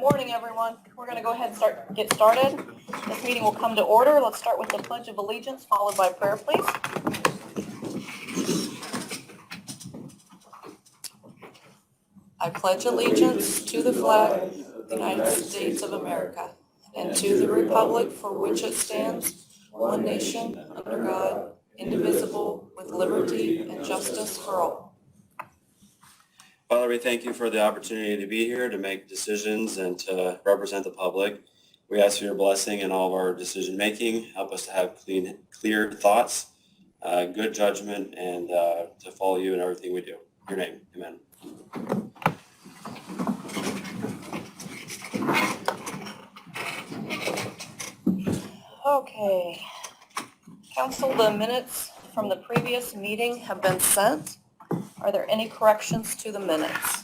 morning, everyone. We're going to go ahead and get started. This meeting will come to order. Let's start with the Pledge of Allegiance, followed by prayer, please. I pledge allegiance to the flag of the United States of America and to the republic for which it stands, one nation, under God, indivisible, with liberty and justice for all. Father, we thank you for the opportunity to be here to make decisions and to represent the public. We ask for your blessing in all of our decision making. Help us to have clear thoughts, good judgment, and to follow you in everything we do. In your name, amen. Okay. Council, the minutes from the previous meeting have been sent. Are there any corrections to the minutes?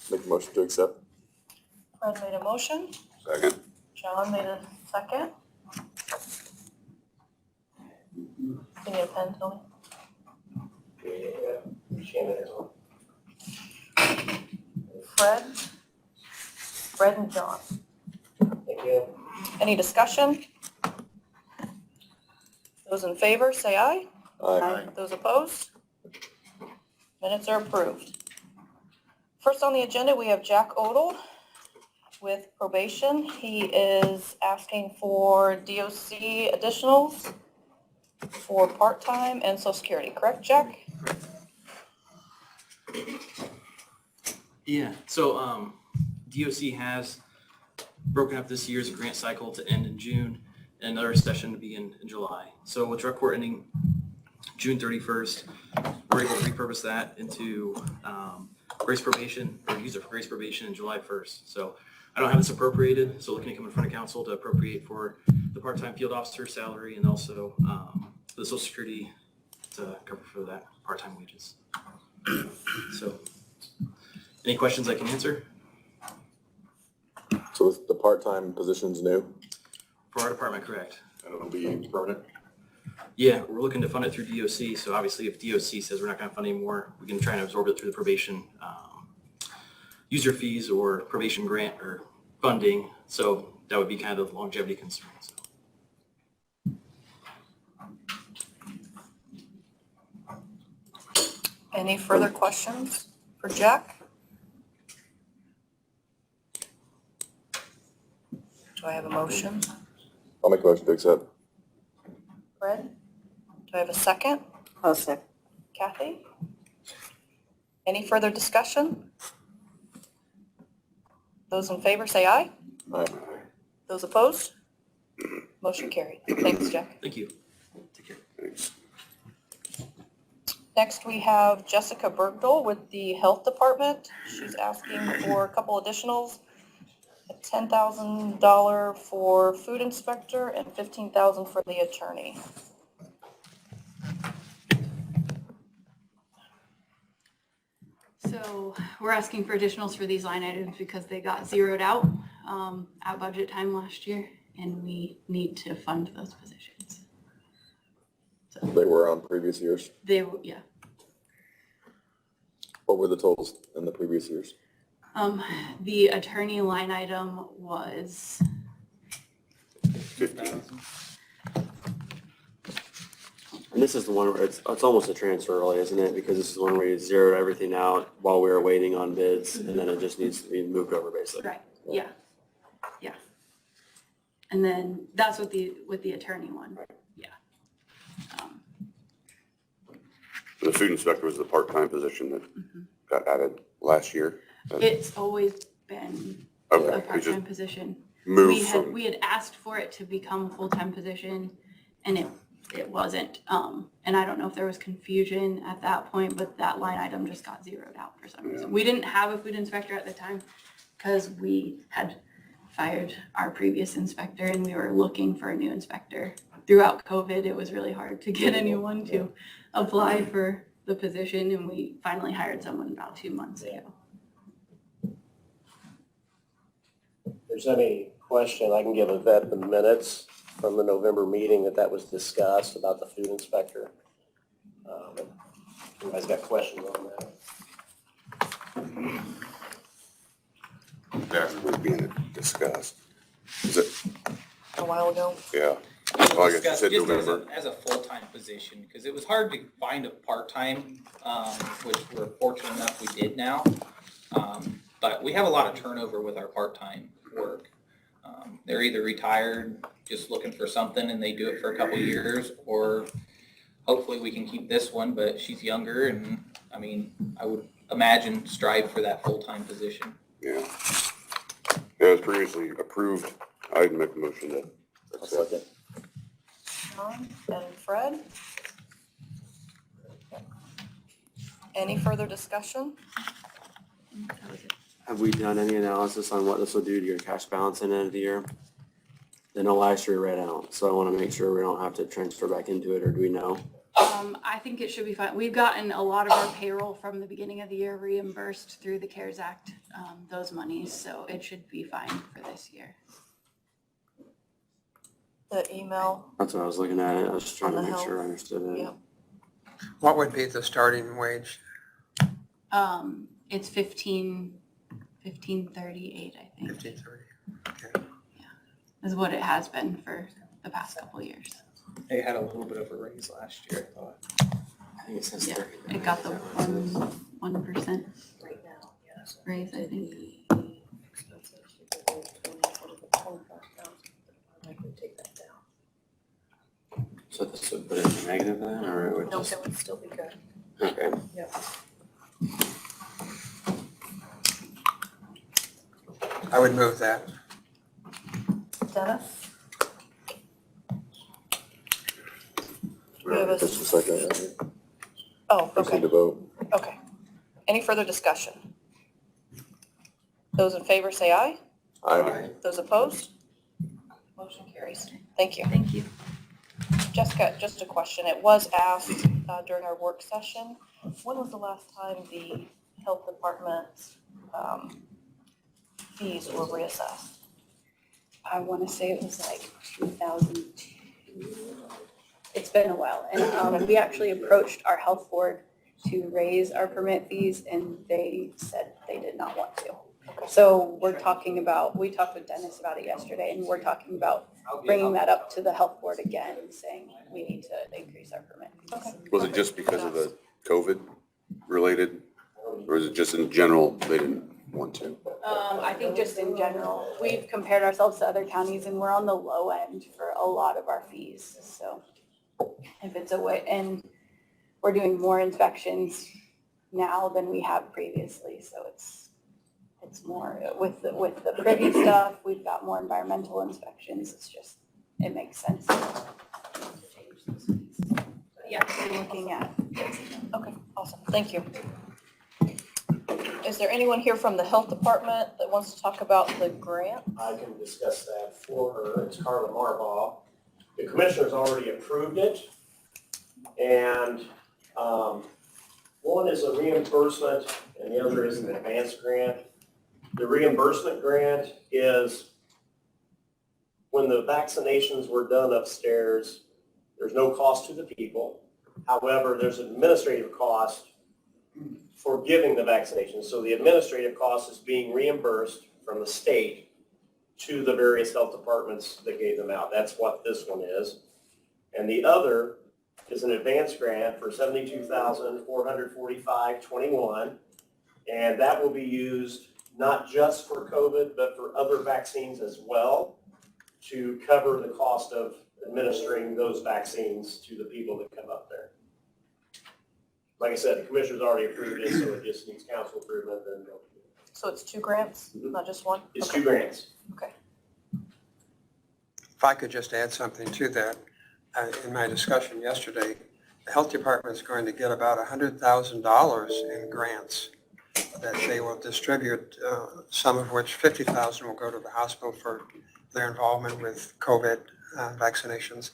Make a motion to accept. Fred made a motion. Second. John made a second. Give me a pen, Tony. Fred and John. Thank you. Any discussion? Those in favor, say aye. Aye. Those opposed? Minutes are approved. First on the agenda, we have Jack Odell with probation. He is asking for DOC additionals for part-time and Social Security, correct, Jack? Yeah, so DOC has broken up this year's grant cycle to end in June and another session to begin in July. So with drug court ending June 31st, we're able to repurpose that into grace probation or use it for grace probation in July 1st. So I don't have this appropriated, so looking to come in front of council to appropriate for the part-time field officer salary and also the Social Security to cover for that part-time wages. So any questions I can answer? So the part-time position's new? For our department, correct. And it'll be permanent? Yeah, we're looking to fund it through DOC. So obviously if DOC says we're not going to fund anymore, we can try and absorb it through the probation user fees or probation grant or funding. So that would be kind of the longevity concern. So. Any further questions for Jack? Do I have a motion? I'll make a motion to accept. Fred? Do I have a second? I'll second. Kathy? Any further discussion? Those in favor say aye. Aye. Those opposed? Motion carried. Thanks, Jack. Thank you. Take care. Thanks. Next, we have Jessica Bergdahl with the Health Department. She's asking for a couple additionals, a $10,000 for food inspector and $15,000 for the attorney. So we're asking for additionals for these line items because they got zeroed out at budget time last year, and we need to fund those positions. So They were on previous years. yeah. What were the totals in the previous years? The attorney line item was 15. And this is the one where it's almost a transfer really, isn't it? Because this is the one where you zeroed everything out while we were waiting on bids and then it just needs to be moved over basically. right. Yeah. And then that's with the attorney one. Yeah. The food inspector was the part-time position that got added last year. It's always been Okay, a we part-time just position. moved We had asked for it to become a full-time position, and it wasn't. And I don't know if there was confusion at that point, but that line item just got zeroed out for some reason. We didn't have a food inspector at the time because we had fired our previous inspector and we were looking for a new inspector. Throughout COVID, it was really hard to get anyone to apply for the position, and we finally hired someone about 2 months ago. If there's any question, I can give a vet the minutes from the November meeting that was discussed about the food inspector. You guys got questions on that? was being discussed. Is it, A while ago. yeah. Oh, I guess you Discussed said just November. as a full-time position, because it was hard to find a part-time, which we're fortunate enough we did now. But we have a lot of turnover with our part-time work. They're either retired, just looking for something, and they do it for a couple years, or hopefully we can keep this one, but she's younger, and, I mean, I would imagine strive for that full-time position. Yeah. It was previously approved. I'd make a motion to I'll second. John and Fred? Any further discussion? That was it. Have we done any analysis on what this will do to your cash balance at the end of the year? I know last year ran out, so I want to make sure we don't have to transfer back into it, or do we know? I think it should be fine. We've gotten a lot of our payroll from the beginning of the year reimbursed through the CARES Act, those monies, so it should be fine for this year. The email, That's what I was looking at. I was just trying to On the make sure I health. understood it. Yep. What would be the starting wage? It's 1538, I think, 1530. Okay. is what it has been for the past couple of years. They had a little bit of a raise last year, I thought. I think it says Yeah, 30. it got the 1% raise, I think. So this would put it in negative then, or it would no, just, it would still be good. okay. I would move that. Dennis? We have a- Just a second. Right? Oh, Just need okay, to vote. okay. Any further discussion? Those in favor say aye. Aye. Those opposed? Motion carries. Thank you. Thank you. Jessica, just a question. It was asked during our work session, when was the last time the health department's fees were reassessed? I want to say it was like 2002. It's been a while. And we actually approached our health board to raise our permit fees, and they said they did not want to. So we're talking about, we talked with Dennis about it yesterday, and we're talking about bringing that up to the health board again, saying we need to increase our permit fees. Okay. Was it just because of the COVID related? Or is it just in general, they didn't want to? I think just in general, we've compared ourselves to other counties, and we're on the low end for a lot of our fees, so if it's a way, and we're doing more inspections now than we have previously, so it's more, with the privy stuff, we've got more environmental inspections, it's just, it makes sense to change those fees. But yeah, we're looking at fixing them. Okay, awesome. Thank you. Is there anyone here from the health department that wants to talk about the grant? I can discuss that for her. It's Carla Marbaugh. The commissioners already approved it. And one is a reimbursement and the other is an advance grant. The reimbursement grant is when the vaccinations were done upstairs, there's no cost to the people. However, there's an administrative cost for giving the vaccination. So the administrative cost is being reimbursed from the state to the various health departments that gave them out. That's what this one is. And the other is an advance grant for $72,445.21. And that will be used not just for COVID, but for other vaccines as well, to cover the cost of administering those vaccines to the people that come up there. Like I said, the commissioner's already approved it, so it just needs council approval, then they'll do it. So it's 2 grants, not just one? It's Okay. 2 grants. Okay. If I could just add something to that, in my discussion yesterday, the health department is going to get about $100,000 in grants that they will distribute, some of which $50,000 will go to the hospital for their involvement with COVID vaccinations.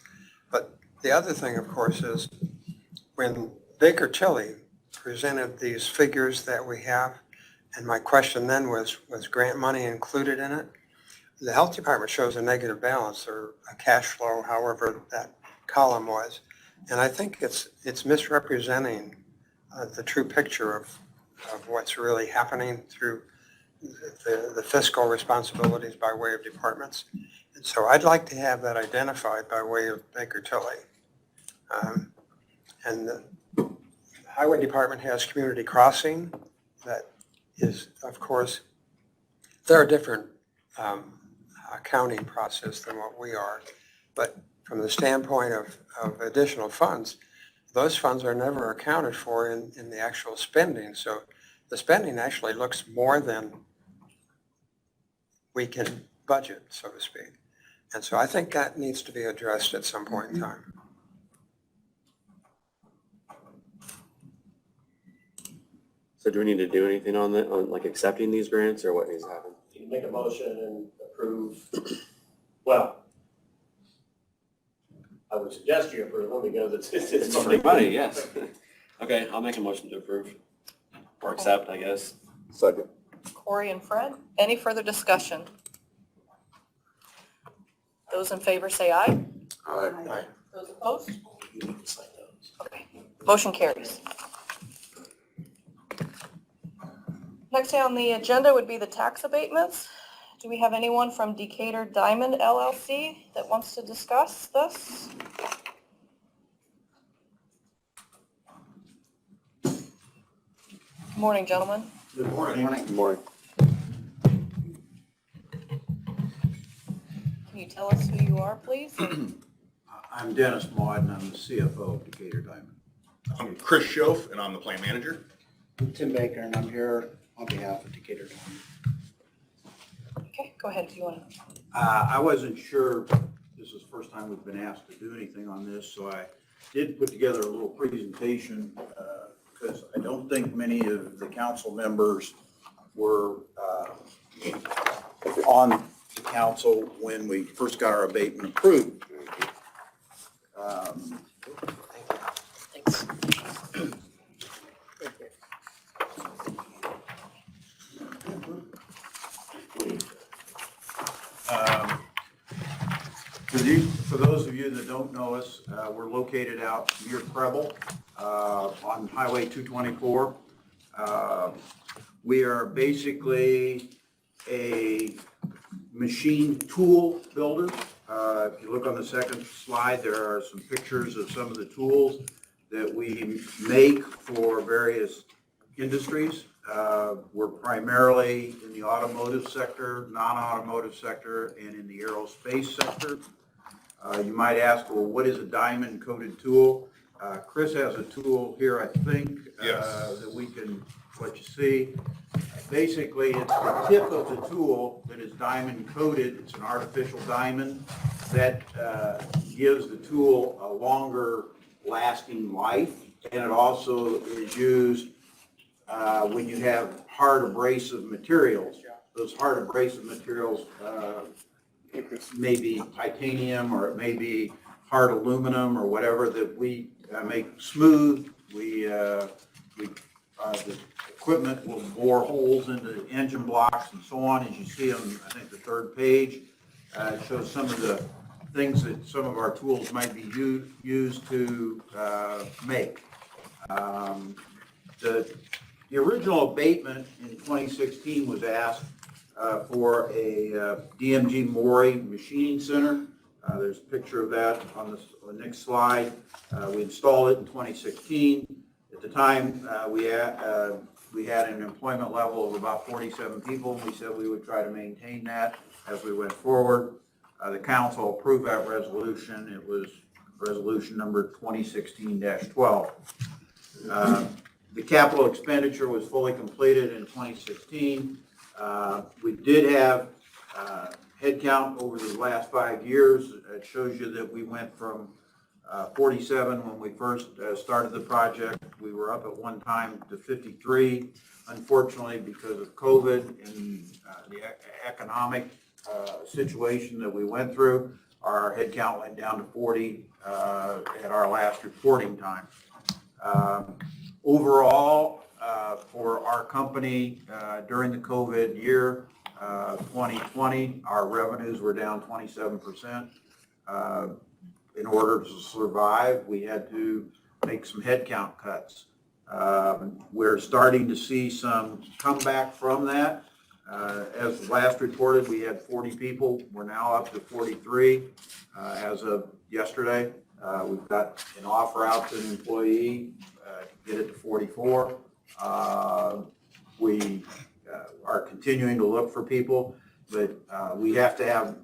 But the other thing, of course, is when Baker Tilly presented these figures that we have, and my question then was grant money included in it? The health department shows a negative balance or a cash flow, however that column was. And I think it's misrepresenting the true picture of what's really happening through the fiscal responsibilities by way of departments. And so I'd like to have that identified by way of Baker Tilly. And the Highway Department has community crossing. That is, of course, they're a different accounting process than what we are. But from the standpoint of additional funds, those funds are never accounted for in the actual spending. So the spending actually looks more than we can budget, so to speak. And so I think that needs to be addressed at some point in time. So do we need to do anything on like accepting these grants, or what needs to happen? You can make a motion and approve, well, I would suggest you approve them because it's Free money, yes. Okay, I'll make a motion to approve, or accept, I guess. Second. Corey and Fred, any further discussion? Those in favor say aye. Aye. Those opposed? Okay, motion carries. Next on the agenda would be the tax abatements. Do we have anyone from Decatur Diamond LLC that wants to discuss this? Good morning, gentlemen. Good morning. Good morning. Can you tell us who you are, please? I'm Dennis Maud, and I'm the CFO of Decatur Diamond. I'm Chris Schoaf, and I'm the plant manager. I'm Tim Baker, and I'm here on behalf of Decatur Diamond. Okay, go ahead if you want to. I wasn't sure, this is the first time we've been asked to do anything on this, so I did put together a little presentation because I don't think many of the council members were on the council when we first got our abatement approved. Thanks. For those of you that don't know us, we're located out near Preble on Highway 224. We are basically a machine tool builder. If you look on the second slide, there are some pictures of some of the tools that we make for various industries. We're primarily in the automotive sector, non-automotive sector, and in the aerospace sector. You might ask, well, what is a diamond coated tool? Chris has a tool here, I think, that we can let you see. Basically, it's the tip of the tool that is diamond coated. It's an artificial diamond that gives the tool a longer lasting life, and it also is used when you have hard abrasive materials. Those hard abrasive materials may be titanium, or it may be hard aluminum, or whatever, that we make smooth. The equipment will bore holes into the engine blocks and so on. As you see on, I think, the third page, it shows some of the things that some of our tools might be used to make. The original abatement in 2016 was asked for a DMG Mori machining center. There's a picture of that on the next slide. We installed it in 2016. At the time, we had an employment level of about 47 people, and we said we would try to maintain that as we went forward. The council approved that resolution. It was resolution number 2016-12. The capital expenditure was fully completed in 2016. We did have headcount over the last 5 years. It shows you that we went from 47 when we first started the project. We were up at one time to 53. Unfortunately, because of COVID and the economic situation that we went through, our headcount went down to 40 at our last reporting time. Overall, for our company during the COVID year, 2020, our revenues were down 27%. In order to survive, we had to make some headcount cuts. We're starting to see some comeback from that. As last reported, we had 40 people. We're now up to 43 as of yesterday. We've got an offer out to an employee to get it to 44. We are continuing to look for people, but we have to have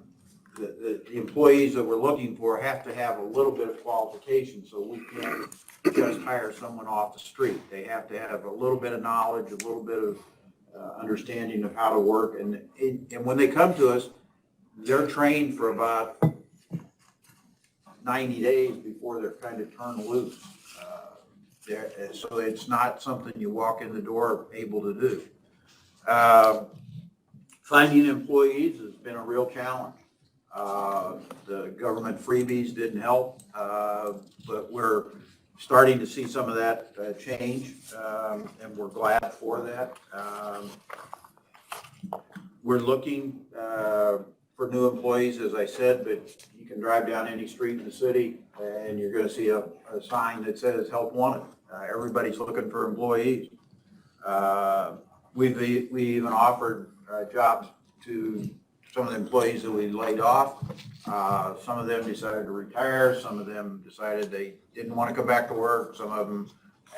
the employees that we're looking for have to have a little bit of qualification, so we can't just hire someone off the street. They have to have a little bit of knowledge, a little bit of understanding of how to work, and when they come to us, they're trained for about 90 days before they're kind of turned loose. So it's not something you walk in the door able to do. Finding employees has been a real challenge. The government freebies didn't help, but we're starting to see some of that change, and we're glad for that. We're looking for new employees, as I said, but you can drive down any street in the city and you're going to see a sign that says help wanted. Everybody's looking for employees. We even offered jobs to some of the employees that we laid off. Some of them decided to retire. Some of them decided they didn't want to come back to work. Some of them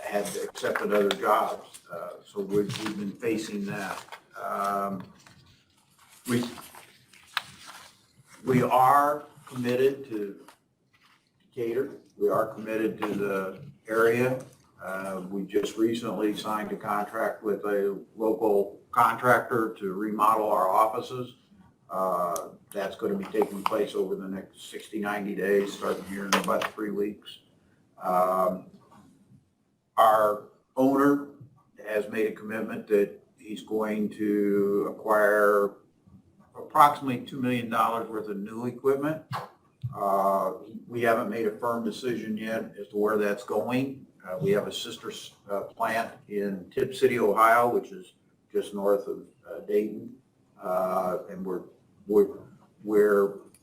had accepted other jobs. So we've been facing that. We are committed to Decatur. We are committed to the area. We just recently signed a contract with a local contractor to remodel our offices. That's going to be taking place over the next 60, 90 days, starting here in about 3 weeks. Our owner has made a commitment that he's going to acquire approximately $2 million worth of new equipment. We haven't made a firm decision yet as to where that's going. We have a sister plant in Tipp City, Ohio, which is just north of Dayton, and we're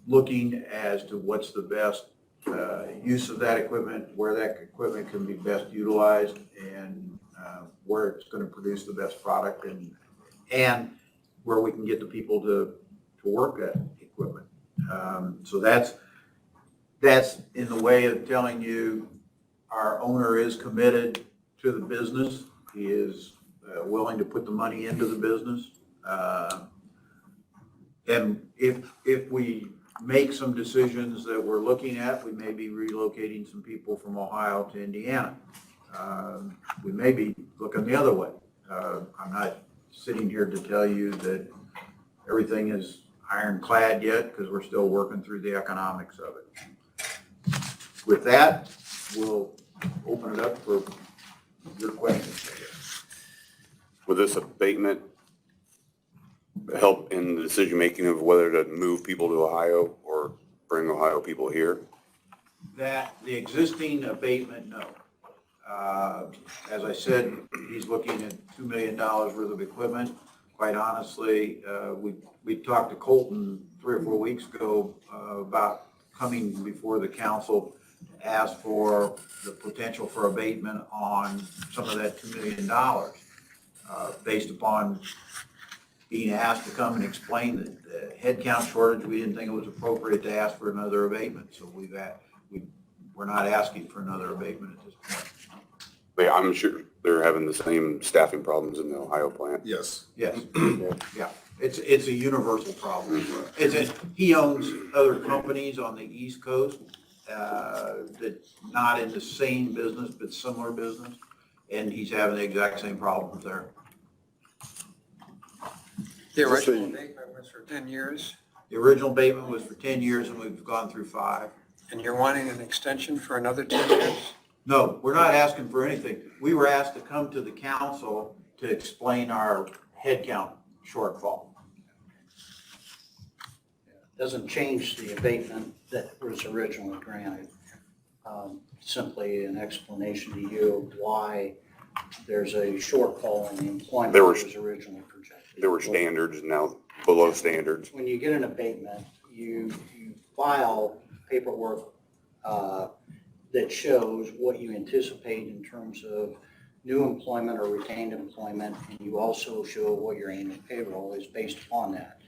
looking as to what's the best use of that equipment, where that equipment can be best utilized, and where it's going to produce the best product, and where we can get the people to work that equipment. So that's in the way of telling you our owner is committed to the business. He is willing to put the money into the business. And if we make some decisions that we're looking at, we may be relocating some people from Ohio to Indiana. We may be looking the other way. I'm not sitting here to tell you that everything is ironclad yet, because we're still working through the economics of it. With that, we'll open it up for your questions. Would this abatement help in the decision-making of whether to move people to Ohio or bring Ohio people here? That the existing abatement, no. As I said, he's looking at $2 million worth of equipment. Quite honestly, we talked to Colton 3 or 4 weeks ago about coming before the council to ask for the potential for abatement on some of that $2 million based upon being asked to come and explain the headcount shortage. We didn't think it was appropriate to ask for another abatement, so we're not asking for another abatement at this point. But I'm sure they're having the same staffing problems in the Ohio plant. Yes. Yes, yeah, it's a universal problem. He owns other companies on the East Coast that not in the same business, but similar business, and he's having the exact same problems there. The original abatement was for 10 years, The original abatement was for 10 years, and we've gone through 5. and you're wanting an extension for another 10 years? No, we're not asking for anything. We were asked to come to the council to explain our headcount shortfall. Doesn't change the abatement that was originally granted. Simply an explanation to you of why there's a shortfall in the employment that was originally projected. There were standards, now below standards. When you get an abatement, you file paperwork that shows what you anticipate in terms of new employment or retained employment, and you also show what your annual payroll is based upon that.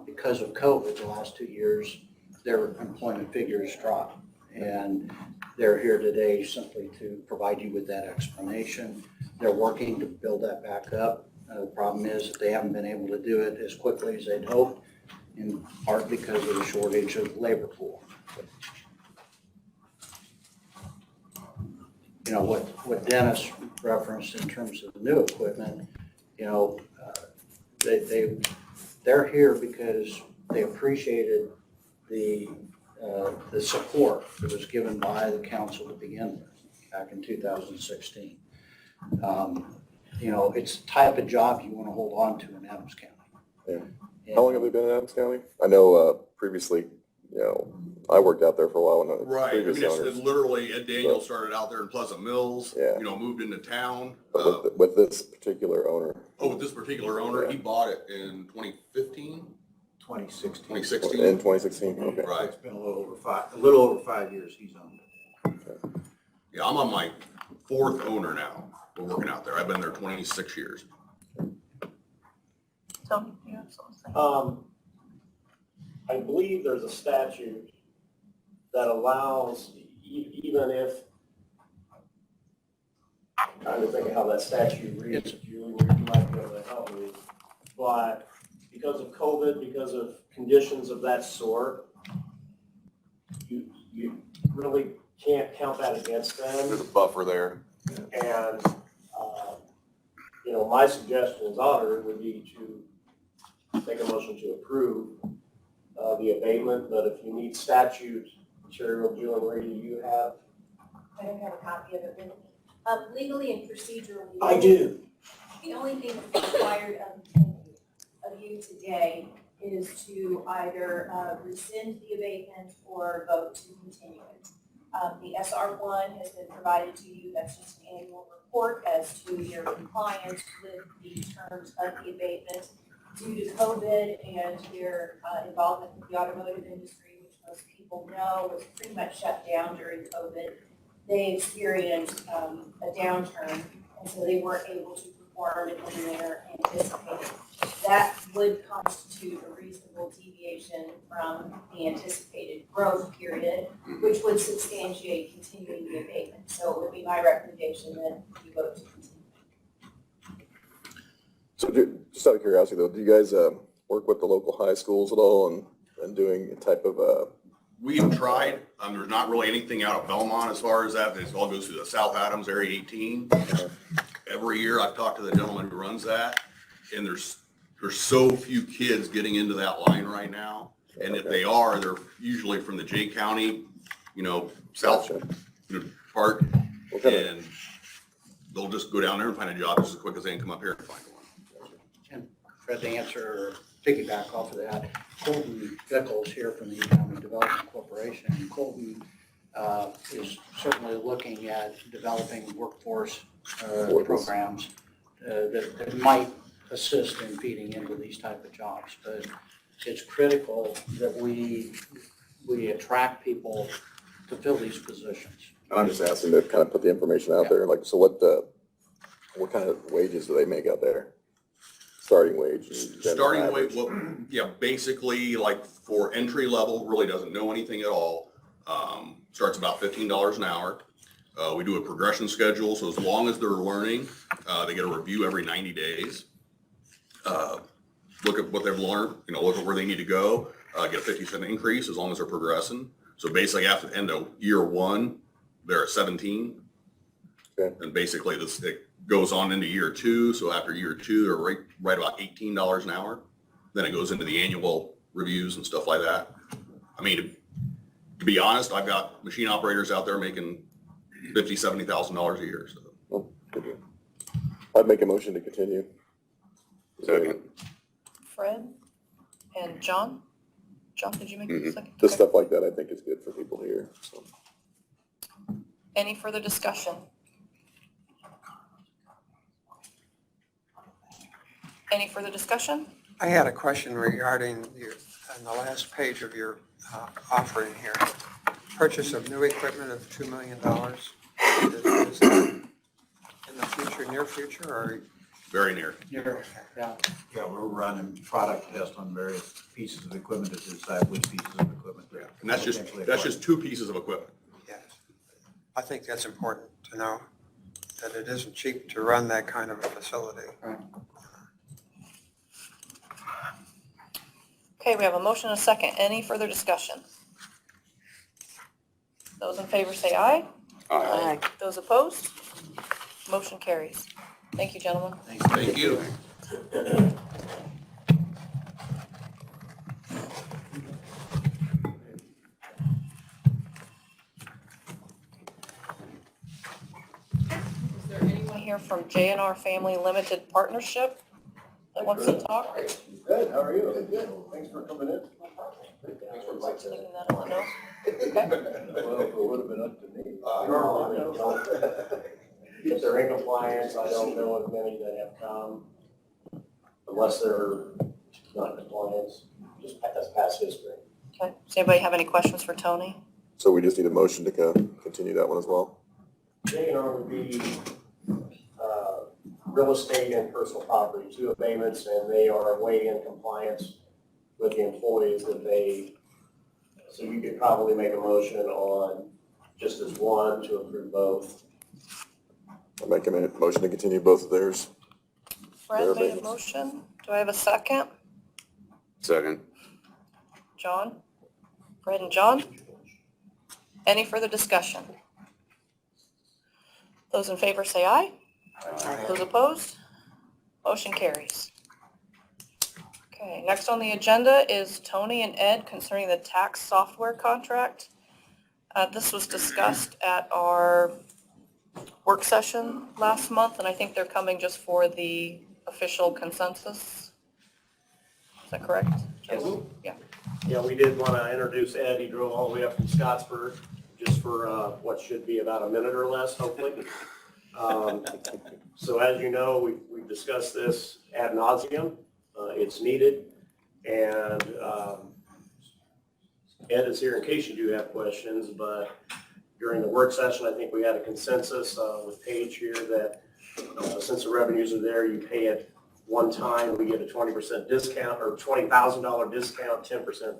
Because of COVID, the last 2 years, their employment figures dropped. And they're here today simply to provide you with that explanation. They're working to build that back up. The problem is that they haven't been able to do it as quickly as they'd hoped, in part because of the shortage of labor pool. You know, what Dennis referenced in terms of the new equipment, you know, they're here because they appreciated the support that was given by the council to begin with back in 2016. You know, it's the type of job you want to hold on to in Adams County. Yeah. How long have they been in Adams County? I know previously, you know, I worked out there for a while when the Right, I mean, previous it's owners. literally, Ed Daniel started out there in Pleasant Mills, Yeah. you know, moved into town. But with this particular owner, With this particular owner, he bought it in 2015, 2016. 2016. in 2016, okay. Right, It's been a little over 5 years he's owned it. yeah, I'm on my 4th owner now, we're working out there, I've been there 26 years. Tony, you have something to say? I believe there's a statute that allows, even if, I'm trying to think of how that statute reads, Julie, where you might be able to help me. But because of COVID, because of conditions of that sort, you really can't count that against There's them. a buffer there. And, you know, my suggestion as auditor would be to make a motion to approve the abatement, but if you need statute material, Jill, where do you have? I don't have a copy of it with me. Legally and procedurally. I do. The only thing that's required of you today is to either rescind the abatement or vote to continue it. The SR1 has been provided to you. That's just an annual report as to your compliance with the terms of the abatement. Due to COVID and their involvement with the automotive industry, which most people know was pretty much shut down during COVID, they experienced a downturn, and so they weren't able to perform in their anticipated. That would constitute a reasonable deviation from the anticipated growth period, which would substantiate continuing the abatement. So it would be my recommendation that you vote to continue. So just out of curiosity though, do you guys work with the local high schools at all and doing a type of We've tried, there's not really anything out of Belmont as far as that, it all goes through the South Adams Area 18. Every year I've talked to the gentleman who runs that, and there's so few kids getting into that line right now. And if they are, they're usually from the Jay County, you know, south part, and they'll just go down there and find a job just as quick as they can come up here and find one. And Fred, to answer or piggyback off of that, Colton Bickles here from the Economic Development Corporation. And Colton is certainly looking at developing workforce programs that might assist in feeding into these type of jobs. But it's critical that we attract people to fill these positions. I'm just asking to kind of put the information out there, like, so what kind of wages do they make out there? Starting wage? and then Starting average? wage, well, yeah, basically like for entry level, really doesn't know anything at all. Starts about $15 an hour. We do a progression schedule, so as long as they're learning, they get a review every 90 days. Look at what they've learned, look at where they need to go, get a 50% increase as long as they're progressing. So basically after the end of year one, they're at 17. Okay. And basically it goes on into year two. So after year two, they're right about $18 an hour. Then it goes into the annual reviews and stuff like that. I mean, to be honest, I've got machine operators out there making $50,000, $70,000 a year. So. Oh, good deal. I'd make a motion to continue. Second. Fred and John? John, did you make a second? Just stuff like that I think is good for people to hear. So. Any further discussion? Any further discussion? I had a question regarding on the last page of your offering here. Purchase of new equipment of $2 million. Is that in the future, near future, or? Very near. Near, yeah. Yeah, we're running product tests on various pieces of equipment to decide which pieces of equipment. And that's just two pieces of equipment. Yes. I think that's important to know, that it isn't cheap to run that kind of a facility. Okay, we have a motion and a second. Any further discussion? Those in favor say aye. Aye. Those opposed? Motion carries. Thank you, gentlemen. Thank you. Is there anyone here from JNR Family Limited Partnership that wants to talk? Good, how are you? Good, thanks for coming in. Taking that on, no? Okay. Well, it would have been up to me. If they're in compliance, I don't know of many that have come, unless they're not in compliance, just that's past history. Okay. Does anybody have any questions for Tony? So we just need a motion to continue that one as well? J&R would be real estate and personal property, 2 abatements, and they are way in compliance with the employees that they, so you could probably make a motion on just as one to approve both. I'll make a motion to continue both of theirs. Fred made a abatements. motion. Do I have a second? Second. John? Fred and John? Any further discussion? Those in favor say aye. Those opposed? Motion carries. Okay, next on the agenda is Tony and Ed concerning the tax software contract. This was discussed at our work session last month, and I think they're coming just for the official consensus. Is that correct? Yes. Yeah. Yeah, we did want to introduce Ed. He drove all the way up from Scottsburg just for what should be about a minute or less, hopefully. So as you know, we've discussed this ad nauseum. It's needed. And Ed is here in case you do have questions, but during the work session, I think we had a consensus with Paige here that since the revenues are there, you pay it one time, we get a 20% discount or $20,000 discount, 10%.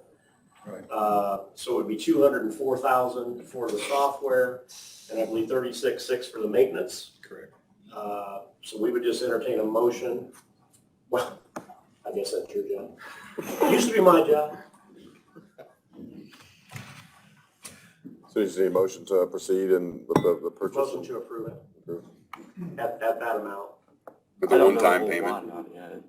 Right. So it would be $204,000 for the software, and I believe $36,600 for the maintenance. Correct. So we would just entertain a motion. Well, I guess that's your job. It used to be my job. So you just need a motion to proceed and with the purchase? Motion to approve it at that amount. With I a don't know a one-time whole payment. lot about it yet.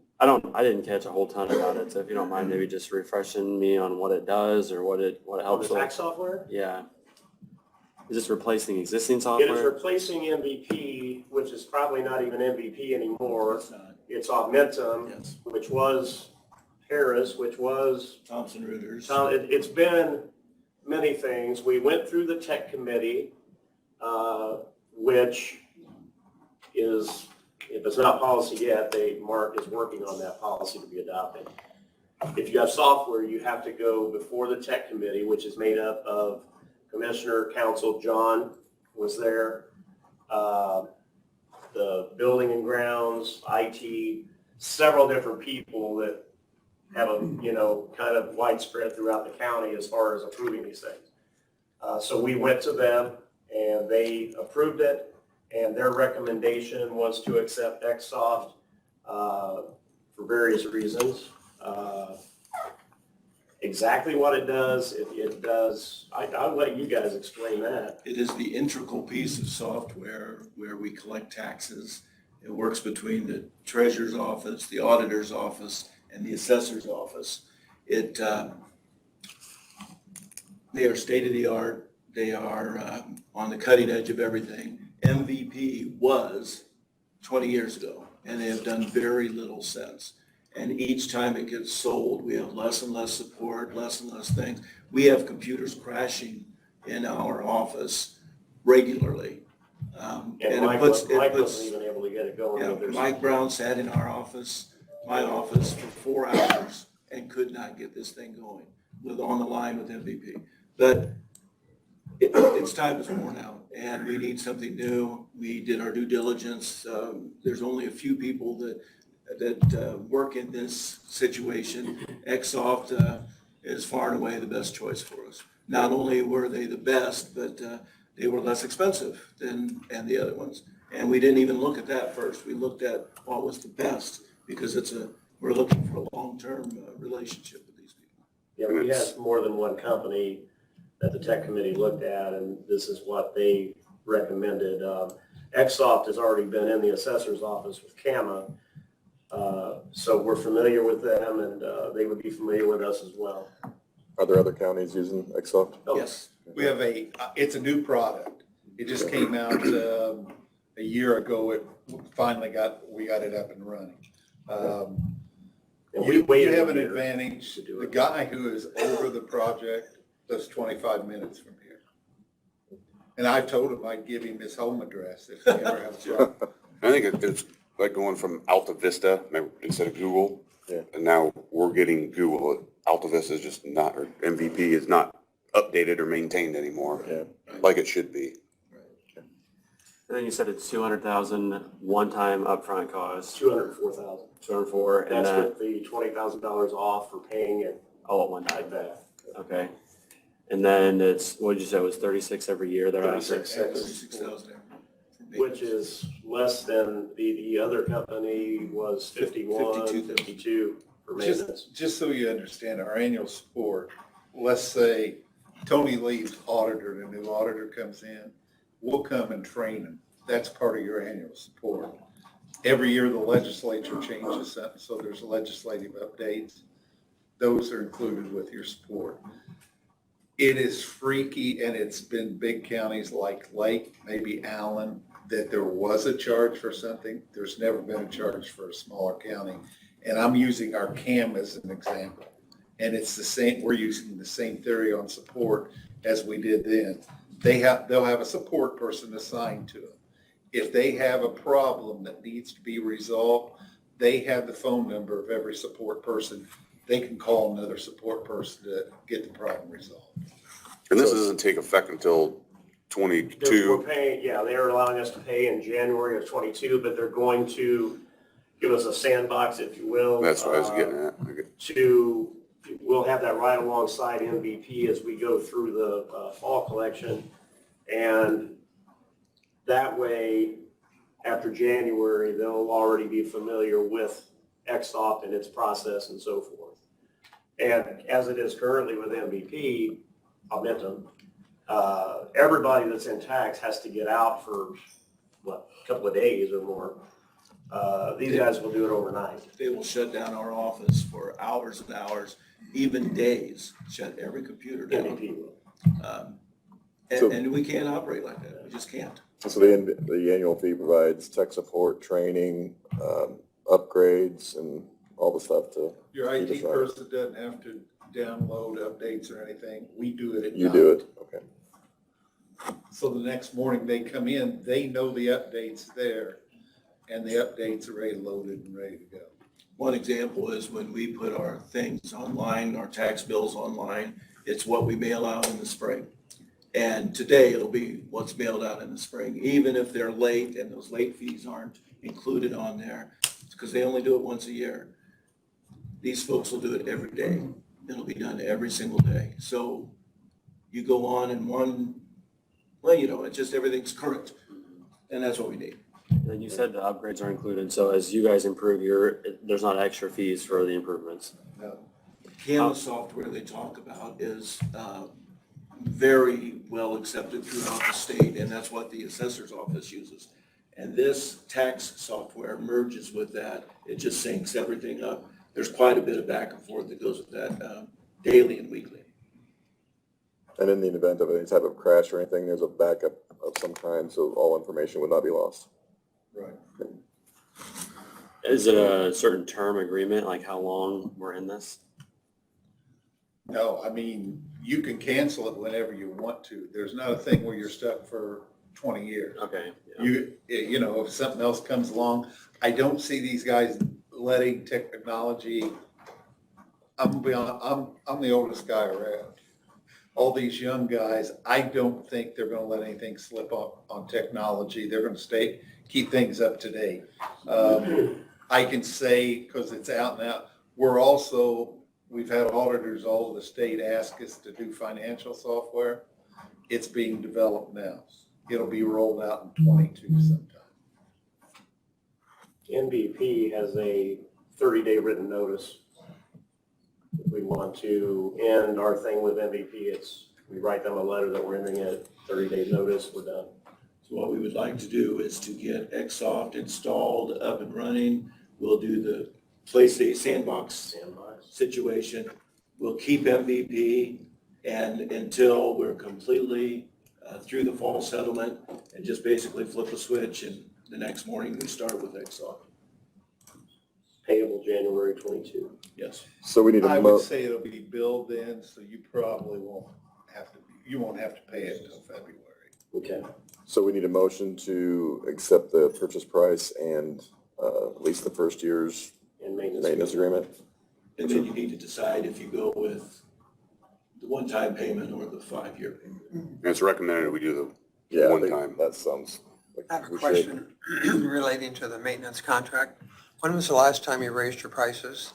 I didn't catch a whole ton about it, so if you don't mind maybe just refreshing me on what it does or what it On the helps with. tax software? Yeah. Is this replacing existing It is software? replacing MVP, which is probably not even MVP anymore. It's Augmentum, Yes. which was Harris, which was, Thomson Reuters. it's been many things. We went through the tech committee, which is, if it's not policy yet, Mark is working on that policy to be adopted. If you have software, you have to go before the tech committee, which is made up of Commissioner, Council, John was there, the building and grounds, IT, several different people that have a, kind of widespread throughout the county as far as approving these things. So we went to them and they approved it, and their recommendation was to accept Xsoft for various reasons. Exactly what it does, it does, I'll let you guys explain that. It is the integral piece of software where we collect taxes. It works between the treasurer's office, the auditor's office, and the assessor's office. They are state-of-the-art. They are on the cutting edge of everything. MVP was 20 years ago, and they have done very little since. And each time it gets sold, we have less and less support, less and less things. We have computers crashing in our office regularly. And Mike wasn't even able to get it going. Yeah, either. Mike Brown sat in our office, my office, for 4 hours and could not get this thing going on the line with MVP. But It's time is worn out, and we need something new. We did our due diligence. There's only a few people that work in this situation. Exsoft is far and away the best choice for us. Not only were they the best, but they were less expensive than the other ones. And we didn't even look at that first. We looked at what was the best, because we're looking for a long-term relationship with these people. Yeah, we had more than one company that the tech committee looked at, and this is what they recommended. Exsoft has already been in the assessor's office with CAMA, so we're familiar with them, and they would be familiar with us as well. Are there other counties using Exsoft? Oh, Yes. We have it's a new product. It just came out a year ago. We got it up and running. And we You waited have a an year advantage. to do The it. guy who is over the project lives 25 minutes from here. And I told him I'd give him his home address if he ever has a problem. I think it's like going from Alta Vista instead of Google. Yeah. And now we're getting Google. Alta Vista is just not, or MVP is not updated or maintained anymore. Yeah. Like it should be. And then you said it's 200,000 one-time upfront cost, 204,000. 204, and That's then with the $20,000 off for paying it all at one time. like that. Okay. And then it's, what did you say, it was 36 every year thereafter? 36,000. Which is less than the other company was 51, 52 for maintenance. Just so you understand, our annual support, let's say Tony leaves auditor, and a new auditor comes in, we'll come and train them. That's part of your annual support. Every year, the legislature changes something, so there's legislative updates. Those are included with your support. It is freaky, and it's been big counties like Lake, maybe Allen, that there was a charge for something. There's never been a charge for a smaller county. And I'm using our CAM as an example. And it's the same, we're using the same theory on support as we did then. They'll have a support person assigned to them. If they have a problem that needs to be resolved, they have the phone number of every support person. They can call another support person to get the problem resolved. And this doesn't take effect until We're 22. paying, yeah, they're allowing us to pay in January of 22, but they're going to give us a sandbox, if you will. That's what I was getting at. Okay. We'll have that right alongside MVP as we go through the fall collection. And that way, after January, they'll already be familiar with Exsoft and its process and so forth. And as it is currently with MVP, Augmentum, everybody that's in tax has to get out for, a couple of days or more. These guys will do it overnight. They will shut down our office for hours and hours, even days, shut every computer down. MVP will. And we can't operate like that. We just can't. So the annual fee provides tech support, training, upgrades, and all the stuff to. Your keep us IT running. person doesn't have to download updates or anything. We do it at night. You do it, okay. So the next morning they come in, they know the update's there, and the updates are already loaded and ready to go. One example is when we put our things online, our tax bills online, it's what we mail out in the spring. And today it'll be what's mailed out in the spring, even if they're late and those late fees aren't included on there, because they only do it once a year. These folks will do it every day. It'll be done every single day. So you go on and it's just everything's current. And that's what we need. And you said the upgrades are included, so as you guys improve there's not extra fees for the improvements. No. CAMA software they talk about is very well accepted throughout the state, and that's what the assessor's office uses. And this tax software merges with that. It just syncs everything up. There's quite a bit of back and forth that goes with that daily and weekly. And in the event of any type of crash or anything, there's a backup of some kind, so all information would not be lost. Right. Is it a certain term agreement, like how long we're in this? No, I mean, you can cancel it whenever you want to. There's not a thing where you're stuck for 20 years. Okay. Yeah. You know, if something else comes along, I don't see these guys letting technology, I'm the oldest guy around. all these young guys, I don't think they're gonna let anything slip up on technology. They're gonna keep things up to date. I can say, because it's out now, we've had auditors all over the state ask us to do financial software. It's being developed now. It'll be rolled out in 22 sometime. MVP has a 30-day written notice. If we want to end our thing with MVP, we write them a letter that we're ending it, 30-day notice, we're done. So what we would like to do is to get Xsoft installed, up and running. We'll do the PlayStation sandbox situation. We'll keep MVP and until we're completely through the fall settlement and just basically flip a switch and the next morning we start with Xsoft. Payable January 22. Yes. So we need I a would say it'll be billed in, so you probably won't have to pay it until February. Okay. So we need a motion to accept the purchase price and at least the first year's And maintenance. maintenance agreement. And then you need to decide if you go with the one-time payment or the 5-year payment. And it's recommended we do Yeah, the I think one time. that sounds like I have a we should. question relating to the maintenance contract. When was the last time you raised your prices?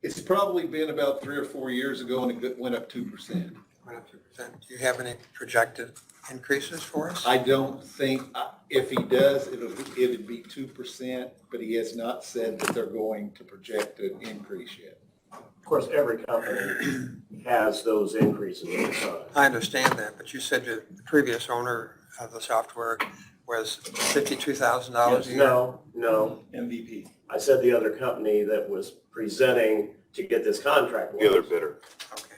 It's probably been about 3 or 4 years ago, and it went up 2%. Went up 2%. Do you have any projected increases for us? I don't think, if he does, it'd be 2%, but he has not said that they're going to project an increase yet. Of course, every company has those increases over time. I understand that, but you said the previous owner of the software was $52,000 a year? No. MVP. I said the other company that was presenting to get this contract. The other bidder. Okay.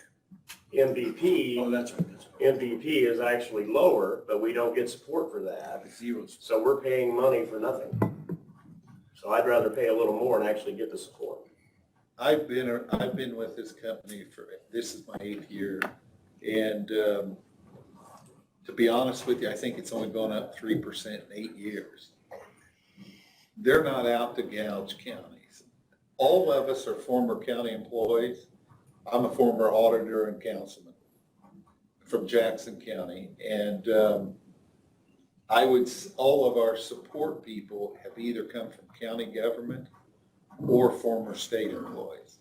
MVP. Oh, that's right. MVP is actually lower, but we don't get support for that. Zeros. So we're paying money for nothing. So I'd rather pay a little more and actually get the support. I've been with this company this is my 8th year, and to be honest with you, I think it's only gone up 3% in 8 years. They're not out to gouge counties. All of us are former county employees. I'm a former auditor and councilman from Jackson County, and all of our support people have either come from county government or former state employees.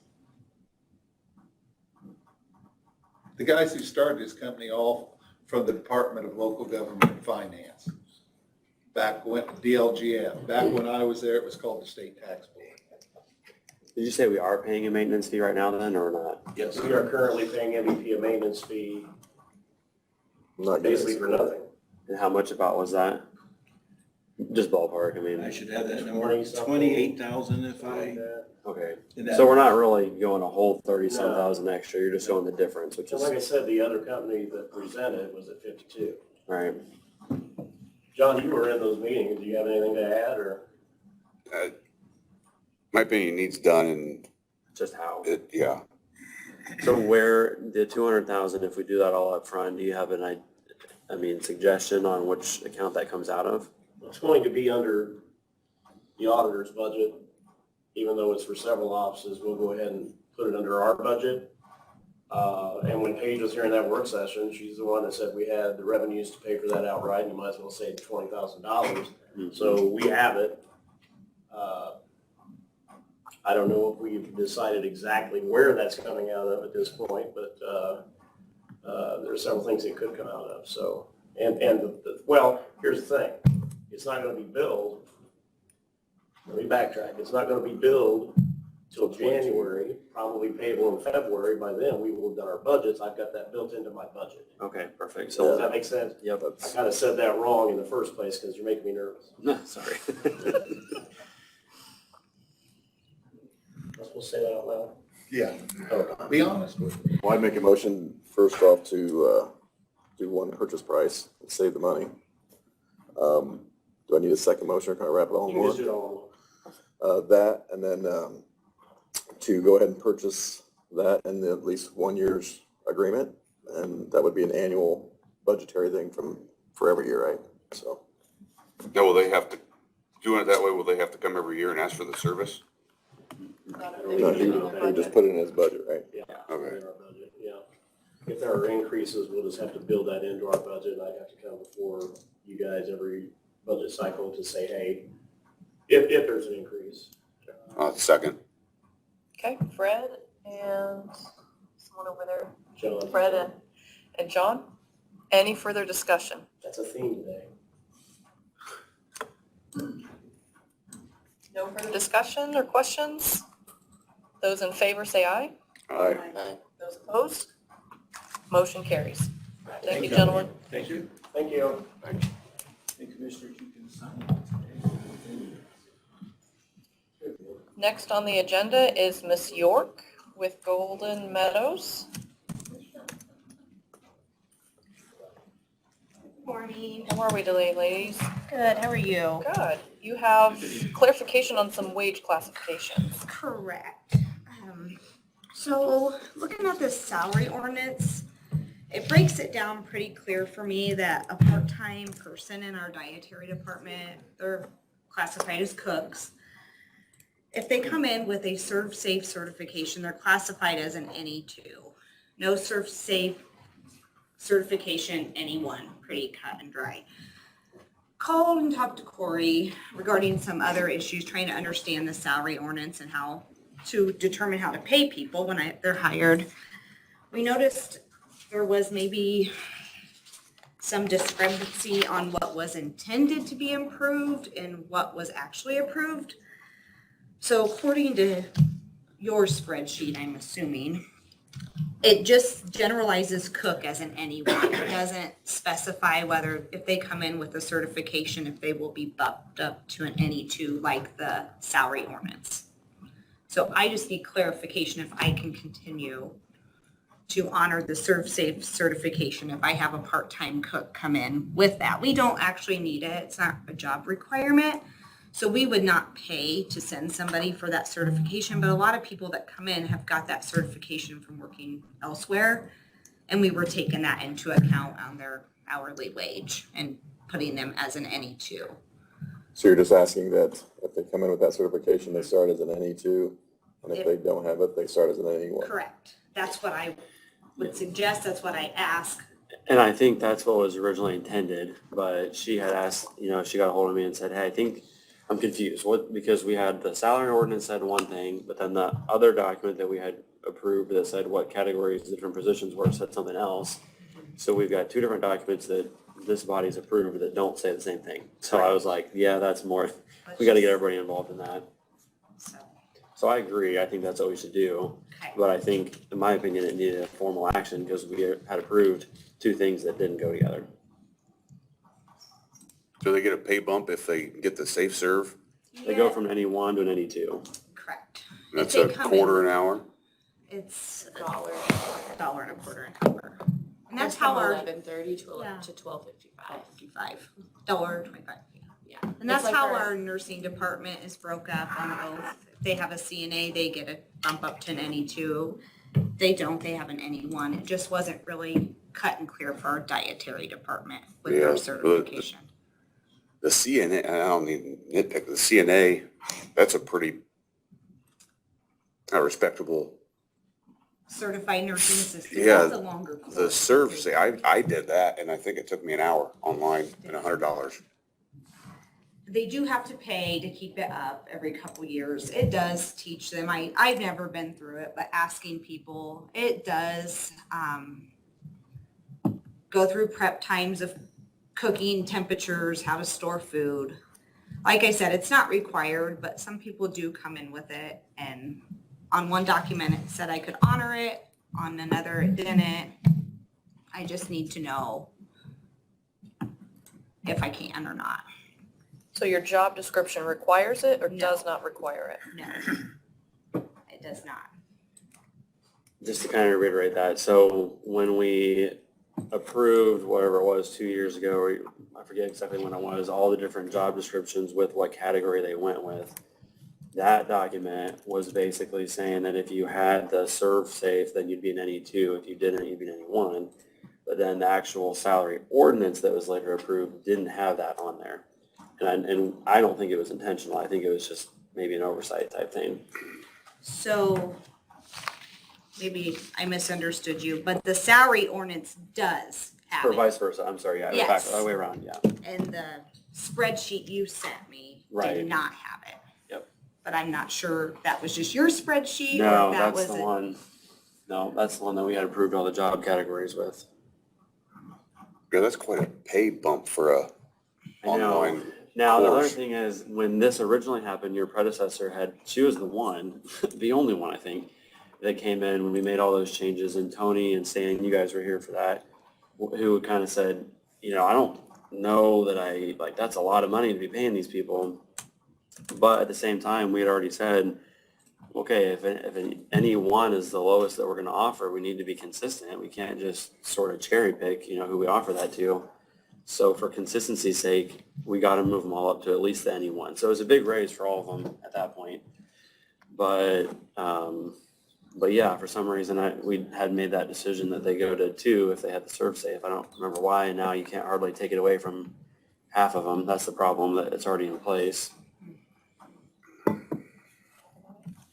The guys who started this company all from the Department of Local Government and Finance. Back when, DLGF, back when I was there, it was called the State Tax Board. Did you say we are paying a maintenance fee right now then, or not? Yes, we are currently paying MVP a maintenance fee Not yet. basically for nothing. And how much about was that? Just ballpark, I I mean, should have that number, 20-something. 28,000 if I. okay. in that- So we're not really going a whole 30-some thousand extra, you're just going the difference, which And is, like I said, the other company that presented was at 52. right. John, you were in those meetings. Do you have anything to add, or? My opinion needs done and Just how? yeah. So where, the 200,000, if we do that all up front, do you have suggestion on which account that comes out of? It's going to be under the auditor's budget, even though it's for several offices. We'll go ahead and put it under our budget. And when Paige was here in that work session, she's the one that said we had the revenues to pay for that outright, and you might as well save $20,000. So we have it. I don't know if we've decided exactly where that's coming out of at this point, but there are several things it could come out of. So, well, here's the thing. It's not going to be billed. Let me backtrack. It's not going to be billed till January, probably payable in February. By then, we will have done our budgets. I've got that built into my budget. Okay, perfect. Does So, that make sense? yeah, I that's, kind of said that wrong in the first place because you're making me nervous. no, sorry. I'm supposed to say that out loud? Yeah, Oh, be honest with me. Well, I'd make a motion first off to do one purchase price and save the money. Do I need a second motion or can I wrap it all you in can just one? do it all. That, and then to go ahead and purchase that and at least 1 year's agreement. And that would be an annual budgetary thing for every year, right? So, Now, will they have to, doing it that way, will they have to come every year and ask for the service? no, he just put it in his budget, right? Yeah. Okay. In our budget, yeah. if there are increases, we'll just have to build that into our budget. I'd have to come before you guys every budget cycle to say, hey, if there's an increase. Second. Okay, Fred and someone over there, John. Fred and John. Any further discussion? That's a theme today. No further discussion or questions? Those in favor say aye. Aye. Those opposed? Motion carries. Thank you, gentlemen. Thank you. Thank you. And Commissioners, you can sign. Next on the agenda is Miss York with Golden Meadows. Morning. How are we today, ladies? Good, how are you? Good. You have clarification on some wage classifications. Correct. So looking at this salary ordinance, it breaks it down pretty clear for me that a part-time person in our dietary department, they're classified as cooks. If they come in with a Serve Safe certification, they're classified as an NE2. No Serve Safe certification, anyone, pretty cut and dry. Called and talked to Corey regarding some other issues, trying to understand the salary ordinance and how to determine how to pay people when they're hired. We noticed there was maybe some discrepancy on what was intended to be improved and what was actually approved. So according to your spreadsheet, I'm assuming, it just generalizes cook as an anyone. It doesn't specify whether, if they come in with a certification, if they will be bumped up to an NE2 like the salary ordinance. So I just need clarification if I can continue to honor the Serve Safe certification if I have a part-time cook come in with that. We don't actually need it. It's not a job requirement. So we would not pay to send somebody for that certification, but a lot of people that come in have got that certification from working elsewhere, and we were taking that into account on their hourly wage and putting them as an NE2. So you're just asking that if they come in with that certification, they start as an NE2, and if they don't have it, they start as an NE1? Correct. That's what I would suggest. That's what I ask. And I think that's what was originally intended, but she had asked, she got a hold of me and said, hey, I think I'm confused. Because we had the salary ordinance said one thing, but then the other document that we had approved that said what categories the different positions were said something else. So we've got two different documents that this body's approved that don't say the same thing. So I was like, yeah, that's more, we got to get everybody involved in that. So I agree. I think that's what we should do. Okay. But I think, in my opinion, it needed a formal action because we had approved two things that didn't go together. Do they get a pay bump if they get the safe serve? They go from any one to an NE2. Correct. That's If a they come quarter in- an hour? It's $1.25 an hour. And that's how our. 11:30 to Yeah. 12:55. $55.25. Yeah. And that's It's like how our- our nursing department is broke up on both. If they have a CNA, they get a bump up to an NE2. They don't, they have an NE1. It just wasn't really cut and clear for our dietary department with Yeah, their but- certification. The CNA, I don't need nitpick, the CNA, that's a pretty respectable, Certified nursing assistant, Yeah, that's a longer course. the serve, say, I did that and I think it took me an hour online and $100. They do have to pay to keep it up every couple years. It does teach them. I've never been through it, but asking people, it does go through prep times of cooking, temperatures, how to store food. Like I said, it's not required, but some people do come in with it. And on one document, it said I could honor it. On another, it didn't. I just need to know if I can or not. So your job description requires it or No. does not require it? No, it does not. Just to kind of reiterate that, so when we approved whatever it was 2 years ago, or I forget exactly when it was, all the different job descriptions with what category they went with, that document was basically saying that if you had the Serve Safe, then you'd be an NE2. If you didn't, you'd be an NE1. But then the actual salary ordinance that was later approved didn't have that on there. And I don't think it was intentional. I think it was just maybe an oversight type thing. So maybe I misunderstood you, but the salary ordinance does have Or it. vice versa, I'm sorry, yeah, back, Yes. the other way around, yeah. And the spreadsheet you sent me Right. did not have it. Yep. But I'm not sure if that was just your spreadsheet or No, if that that's was the it. one, no, that's the one that we had approved all the job categories with. Yeah, that's quite a pay bump for a I know. online Now, the other course. thing is, when this originally happened, your predecessor she was the one, the only one, I think, that came in when we made all those changes, and Tony and Stan, you guys were here for that, who kind of said, I don't know that that's a lot of money to be paying these people. But at the same time, we had already said, okay, if any one is the lowest that we're going to offer, we need to be consistent. We can't just sort of cherry pick, who we offer that to. So for consistency's sake, we got to move them all up to at least the NE1. So it was a big raise for all of them at that point. But yeah, for some reason, we had made that decision that they go to 2 if they had the serve safe. I don't remember why, and now you can't hardly take it away from half of them. That's the problem, that it's already in place.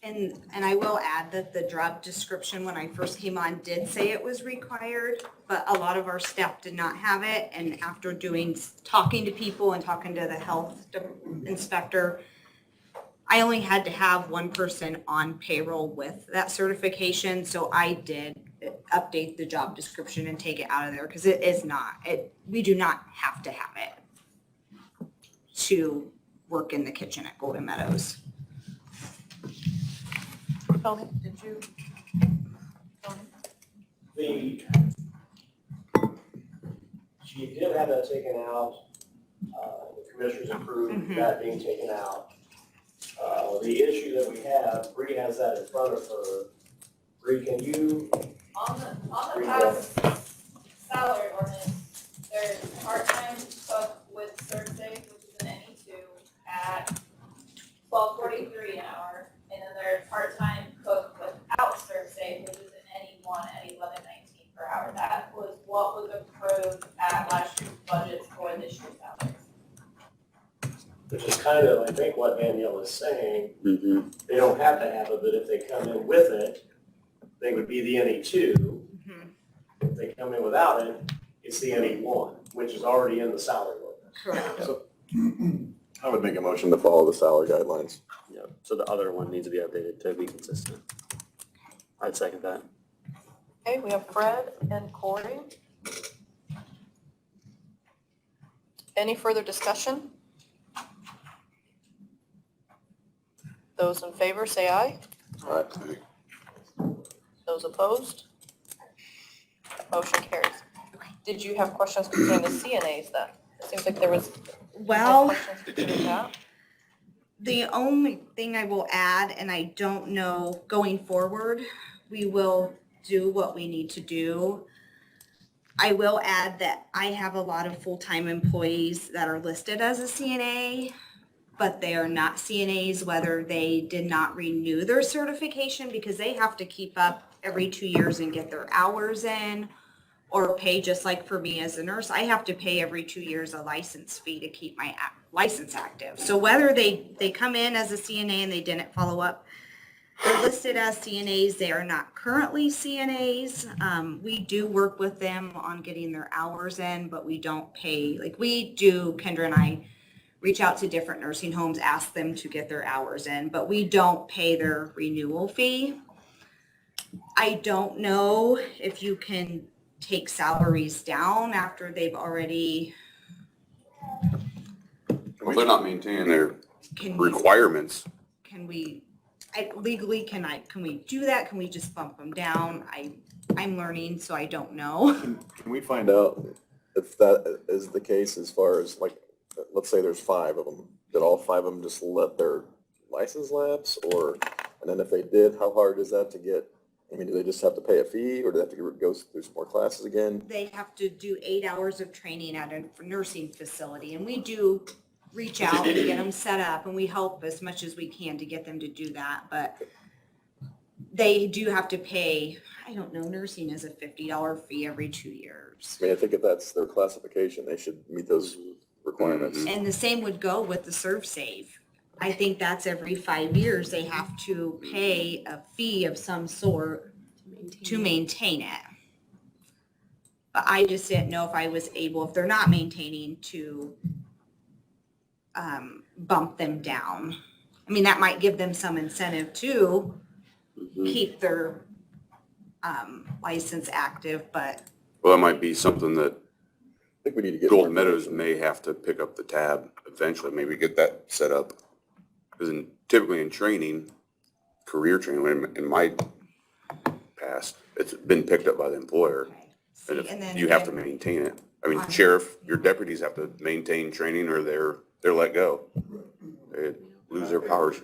And I will add that the job description, when I first came on, did say it was required, but a lot of our staff did not have it. And after talking to people and talking to the health inspector, I only had to have one person on payroll with that certification. So I did update the job description and take it out of there because it is not, we do not have to have it to work in the kitchen at Golden Meadows. Tony, did you? She did have that taken out, the commissioners approved that being taken out. The issue that we have, Bree has that in front of her. Bree, can you? On the past salary ordinance, there's part-time cook with CertSafe, which is an NE2 at $12.43 an hour. And then there's part-time cook without CertSafe, which is an NE1 at $11.19 per hour. That was what was approved at last year's budgets for this year's salaries. Which is kind of, I think, what Danielle is saying. Mm-hmm. They don't have to have it, but if they come in with it, they would be the NE2. If they come in without it, it's the NE1, which is already in the salary ordinance. Correct. So I would make a motion to follow the salary guidelines. Yep. So the other one needs to be updated to be consistent. I'd second that. Okay, we have Fred and Corey. Any further discussion? Those in favor, say aye. All right. Those opposed? Motion carries. Did you have questions concerning the CNAs then? It seems like there was Well, questions concerning that. the only thing I will add, and I don't know going forward, we will do what we need to do. I will add that I have a lot of full-time employees that are listed as a CNA, but they are not CNAs, whether they did not renew their certification because they have to keep up every 2 years and get their hours in, or pay just like for me as a nurse. I have to pay every 2 years a license fee to keep my license active. So whether they come in as a CNA and they didn't follow up, they're listed as CNAs. They are not currently CNAs. We do work with them on getting their hours in, but we don't pay, like we do, Kendra and I reach out to different nursing homes, ask them to get their hours in, but we don't pay their renewal fee. I don't know if you can take salaries down after they've already. Well, they're not maintaining their Can requirements. Can we, legally, can we do that? Can we just bump them down? I'm learning, so I don't know. Can we find out if that is the case as far as like, let's say there's 5 of them, did all 5 of them just let their license lapse, or, and then if they did, how hard is that to get? I mean, do they just have to pay a fee, or do they have to go through some more classes again? They have to do 8 hours of training at a nursing facility, and we do reach out and get them set up, and we help as much as we can to get them to do that, but they do have to pay, I don't know, nursing is a $50 fee every 2 years. I mean, I think if that's their classification, they should meet those requirements. And the same would go with the ServSafe. I think that's every 5 years, they have to pay a fee of some sort to maintain it. But I just didn't know if I was able, if they're not maintaining, to bump them down. I mean, that might give them some incentive to keep their license active, but Well, that might be something that I think we need to get. Golden more Meadows information. may have to pick up the tab eventually, maybe get that set up. Because typically in training, career training, in my past, it's been picked up by the employer. And and then if you have to maintain it. I mean, sheriff, your deputies have to maintain training or they're let go. They lose their powers.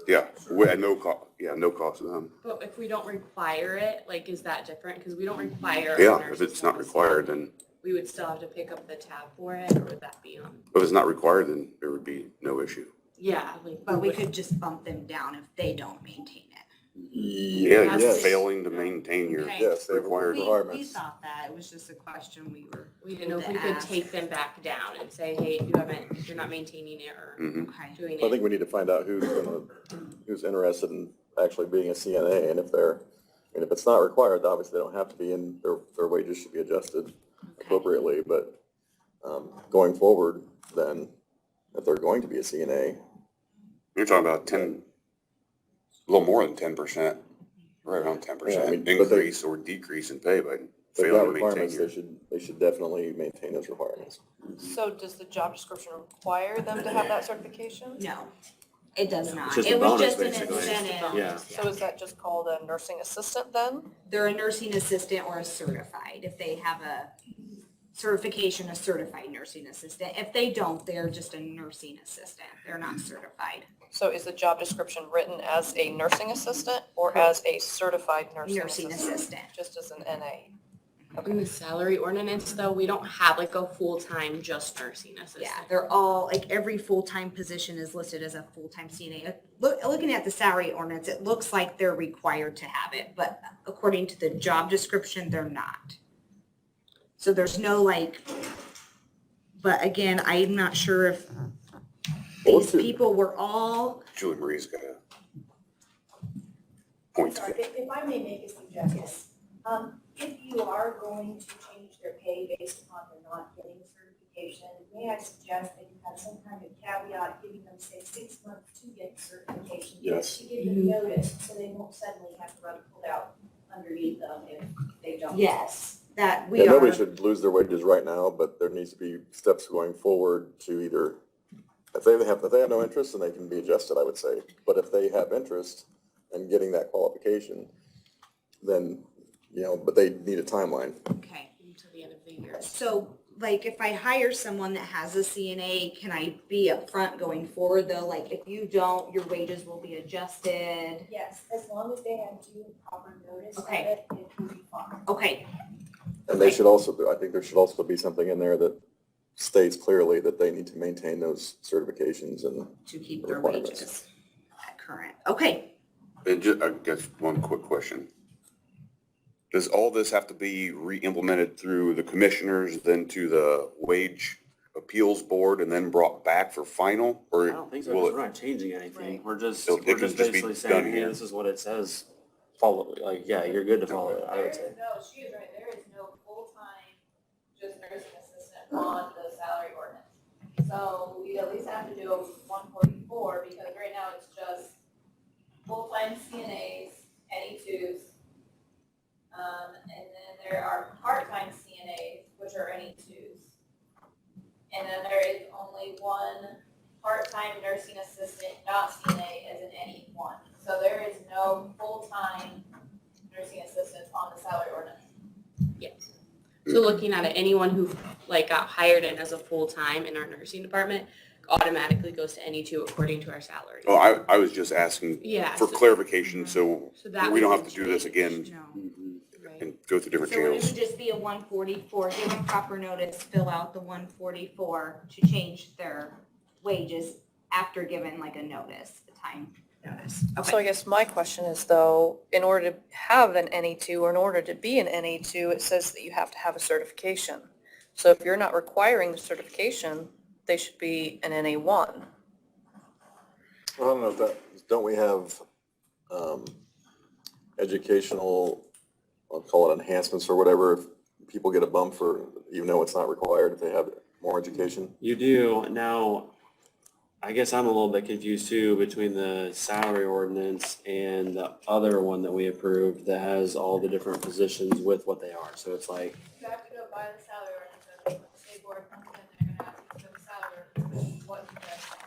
Yeah, at no cost, no cost to them. But if we don't require it, like, is that different? Because we don't require. our Yeah, if nurses it's to not have a required, CNA. then, We would still have to pick up the tab for it, or would that be on? if it's not required, then there would be no issue. Yeah, like. but we could just bump them down if they don't maintain it. Yeah, you're Yes. failing to maintain your Okay. Yes, they have required. We requirements. thought that, it was just a question we were. We didn't know if we to could ask. take them back down and say, hey, if you're not maintaining it or Mhm. Okay. doing I think it. we need to find out who's interested in actually being a CNA, and if if it's not required, obviously they don't have to be, and their wages should be adjusted appropriately, but, going forward, then, if they're going to be a CNA, You're talking about a little more than 10%, right around Yeah, I 10% mean, but they- increase or decrease in pay by they've failing got to maintain requirements, your. they should definitely maintain those requirements. So does the job description require them to have that certification? No, it does not. It's just It a was bonus, just an basically. incentive. Yeah. So is that just called a nursing assistant then? They're a nursing assistant or a certified. If they have a certification, a certified nursing assistant. If they don't, they're just a nursing assistant. They're not certified. So is the job description written as a nursing assistant or as a certified nursing Nursing assistant? assistant. Just as an NA? In the salary ordinance though, we don't have like a full-time just nursing assistant. Yeah, they're all, like, every full-time position is listed as a full-time CNA. Looking at the salary ordinance, it looks like they're required to have it, but according to the job description, they're not. So there's no but again, I'm not sure if these people were all, Julie Marie's got a point. Sorry, if I may make a suggestion. If you are going to change their pay based upon them not getting a certification, may I suggest that you have some kind of caveat giving them, say, 6 months to get certification? Yes. To give them notice, so they won't suddenly have to run pulled out underneath them if they don't. yes, that Yeah, we nobody are, should lose their wages right now, but there needs to be steps going forward to either, if they have no interest, then they can be adjusted, I would say. But if they have interest in getting that qualification, then, but they need a timeline. okay. Until the end of the year. So, if I hire someone that has a CNA, can I be upfront going forward though? If you don't, your wages will be adjusted. Yes, as long as they have due proper notice of Okay. it, it will be fine. Okay, And they should also, I think there should also be something in there that states clearly that they need to maintain those certifications and to keep their requirements. wages at current. Okay, And I guess one quick question. Does all this have to be re-implemented through the commissioners, then to the wage appeals board, and then brought back for final? I Or don't think so, will because it? we're not changing anything. We're just It can just be basically done saying, hey, here. this is what it says. Follow, yeah, you're good to follow it, I would say. She is right, there is no full-time, just nursing assistant on the salary ordinance. So we at least have to do a 144, because right now it's just full-time CNAs, NE2s. And then there are part-time CNAs, which are NE2s. And then there is only one part-time nursing assistant, not CNA, as an NE1. So there is no full-time nursing assistants on the salary ordinance. Yes. So looking at it, anyone who got hired in as a full-time in our nursing department automatically goes to NE2 according to our salary. Oh, I was just asking Yeah. for clarification, so So that we don't have wouldn't to do this again no. Right. and go through different So it channels. would just be a 144, give them proper notice, fill out the 144 to change their wages after given a notice, a time notice. So I guess my question is though, in order to have an NE2 or in order to be an NE2, it says that you have to have a certification. So if you're not requiring the certification, they should be an NA1. Well, I don't know if don't we have, educational, I'll call it enhancements or whatever, if people get a bump for, even though it's not required, if they have more education? You do. Now, I guess I'm a little bit confused too between the salary ordinance and the other one that we approved that has all the different positions with what they are. So it's like, You have to go by the salary ordinance, and the state board comes in, they're gonna ask you for the salary ordinance, what you guys think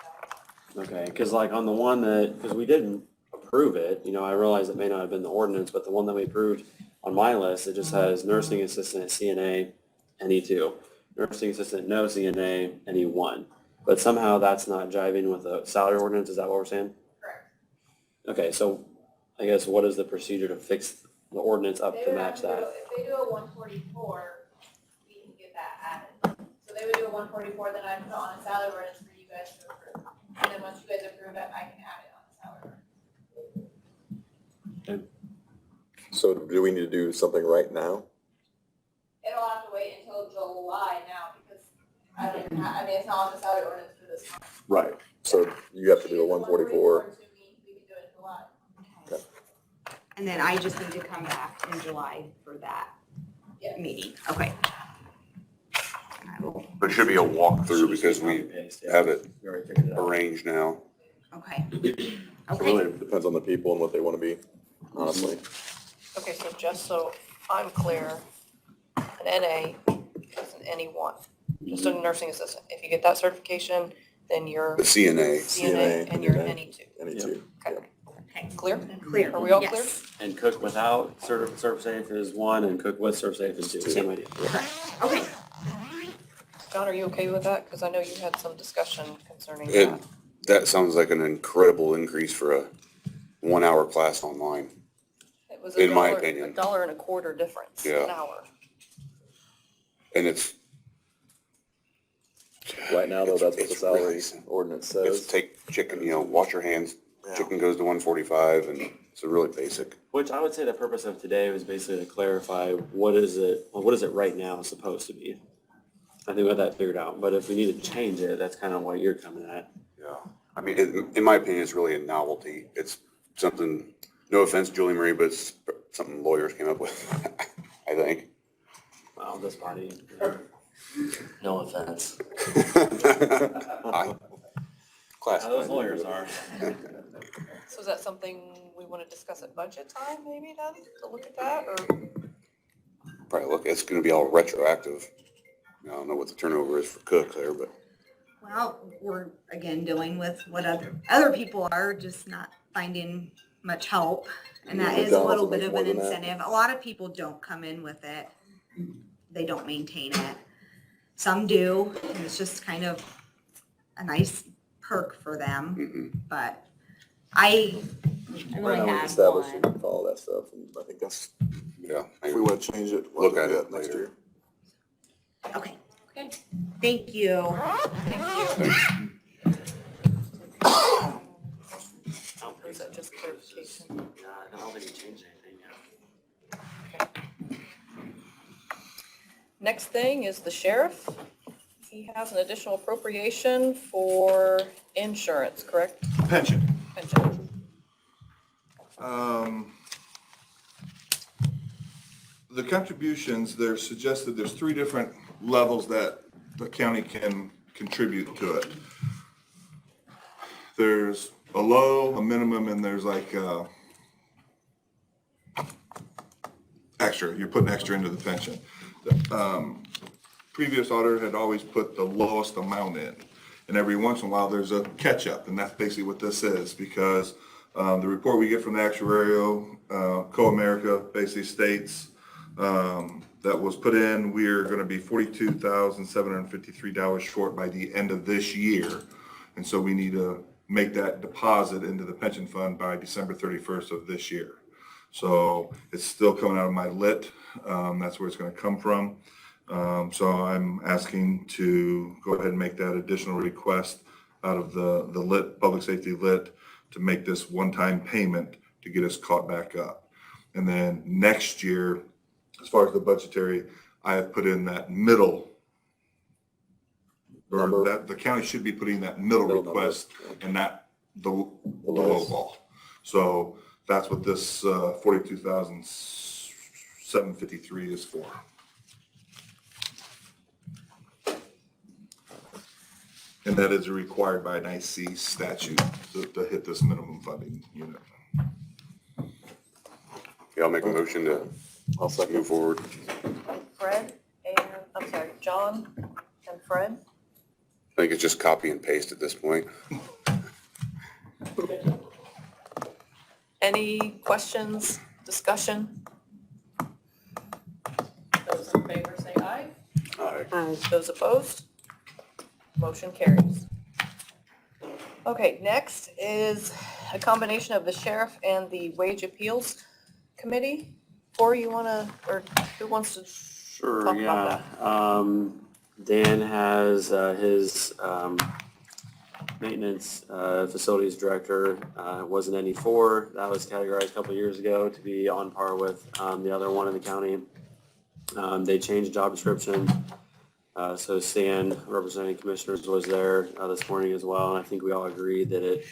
about. okay, because like on the one that, because we didn't approve it, you know, I realize it may not have been the ordinance, but the one that we approved on my list, it just has nursing assistant, CNA, NE2, nursing assistant, no CNA, NE1. But somehow that's not jiving with the salary ordinance, is that what we're saying? Correct. Okay, so I guess what is the procedure to fix the ordinance up They to would match have to that? do- If they do a 144, we can get that added. So they would do a 144, then I'd put on a salary ordinance for you guys to approve. And then once you guys approve it, I can add it on the salary ordinance. So do we need to do something right now? It'll have to wait until July now because I don't even have, I mean, it's not on the salary ordinance for this month. Right. So you have to do a 144. To me, we can do it in July. And then I just need to come back in July for that Yes. meeting. Okay. I will- But it should be a walkthrough because we Copy-paste, yeah. have it We already figured it out. arranged now. Okay. So Okay. really it depends on the people and what they want to be, honestly. Okay, so just so I'm clear, an NA is an NE1, just a nursing assistant. If you get that certification, then you're The CNA, CNA and you're NE2. NE2. Okay, Okay. clear? Clear. Are we all Yes. clear? And cook without serve safe is 1 and cook with serve safe is 2, same idea. Okay. John, are you okay with that? Because I know you had some discussion concerning It- that. that sounds like an incredible increase for a 1-hour class online. It was in my a opinion. $1.25 difference an Yeah. hour. And it's, Right now, though, that's what the It's salary really simple. ordinance it's says. take chicken, wash your hands, Yeah. chicken goes to 145 and it's a really basic. Which I would say the purpose of today was basically to clarify what is it right now supposed to be. I think we got that figured out, but if we need to change it, that's kind of what you're coming at. Yeah. I mean, in my opinion, it's really a novelty. It's something, no offense, Julie Marie, but it's something lawyers came up with, I think. Well, this body, no offense. Class. How those lawyers are. So is that something we want to discuss at budget time maybe then, to look at that, or? Probably look, it's gonna be all retroactive. I don't know what the turnover is for Cook there, but Well, we're again dealing with what other people are, just not finding much help. And that is a little bit of an incentive. A lot of people don't come in with it. They don't maintain it. Some do, and it's just kind of a nice perk for them. But I Right really now, we've had established one. and all that stuff, and I think that's, yeah. if we want to change it, we'll Look at it next later. year. Okay. Thank you. Oh, Or is that just clarification? Yeah, I don't think you changed anything yet. Next thing is the sheriff. He has an additional appropriation for insurance, correct? Pension. Pension. The contributions, they're suggested, there's 3 different levels that the county can contribute to it. There's a low, a minimum, and there's like, extra, you're putting extra into the pension. Previous auditor had always put the lowest amount in, and every once in a while, there's a catch-up, and that's basically what this is, because the report we get from the actuarial, Co-America basically states that was put in, we're gonna be $42,753 short by the end of this year. And so we need to make that deposit into the pension fund by December 31st of this year. So it's still coming out of my lit, that's where it's gonna come from. So I'm asking to go ahead and make that additional request out of the lit, public safety lit, to make this one-time payment to get us caught back up. And then next year, as far as the budgetary, I have put in that middle, or Number. that, the county should be putting that middle Middle number. request and not the low ball. So That's what this 42,753 is for. And that is required by an IC statute to hit this minimum funding unit. Yeah, I'll make a motion to move forward. Fred and, I'm sorry, John and Fred. I think it's just copy and paste at this point. Any questions, discussion? Those in favor say aye. Aye. Those opposed? Motion carries. Okay, next is a combination of the sheriff and the wage appeals committee. Corey, you wanna, or who wants to Sure, talk about yeah. that? Dan has his maintenance facilities director was an NE4. That was categorized a couple of years ago to be on par with the other one in the county. They changed job description. So Stan, representing commissioners, was there this morning as well. And I think we all agreed that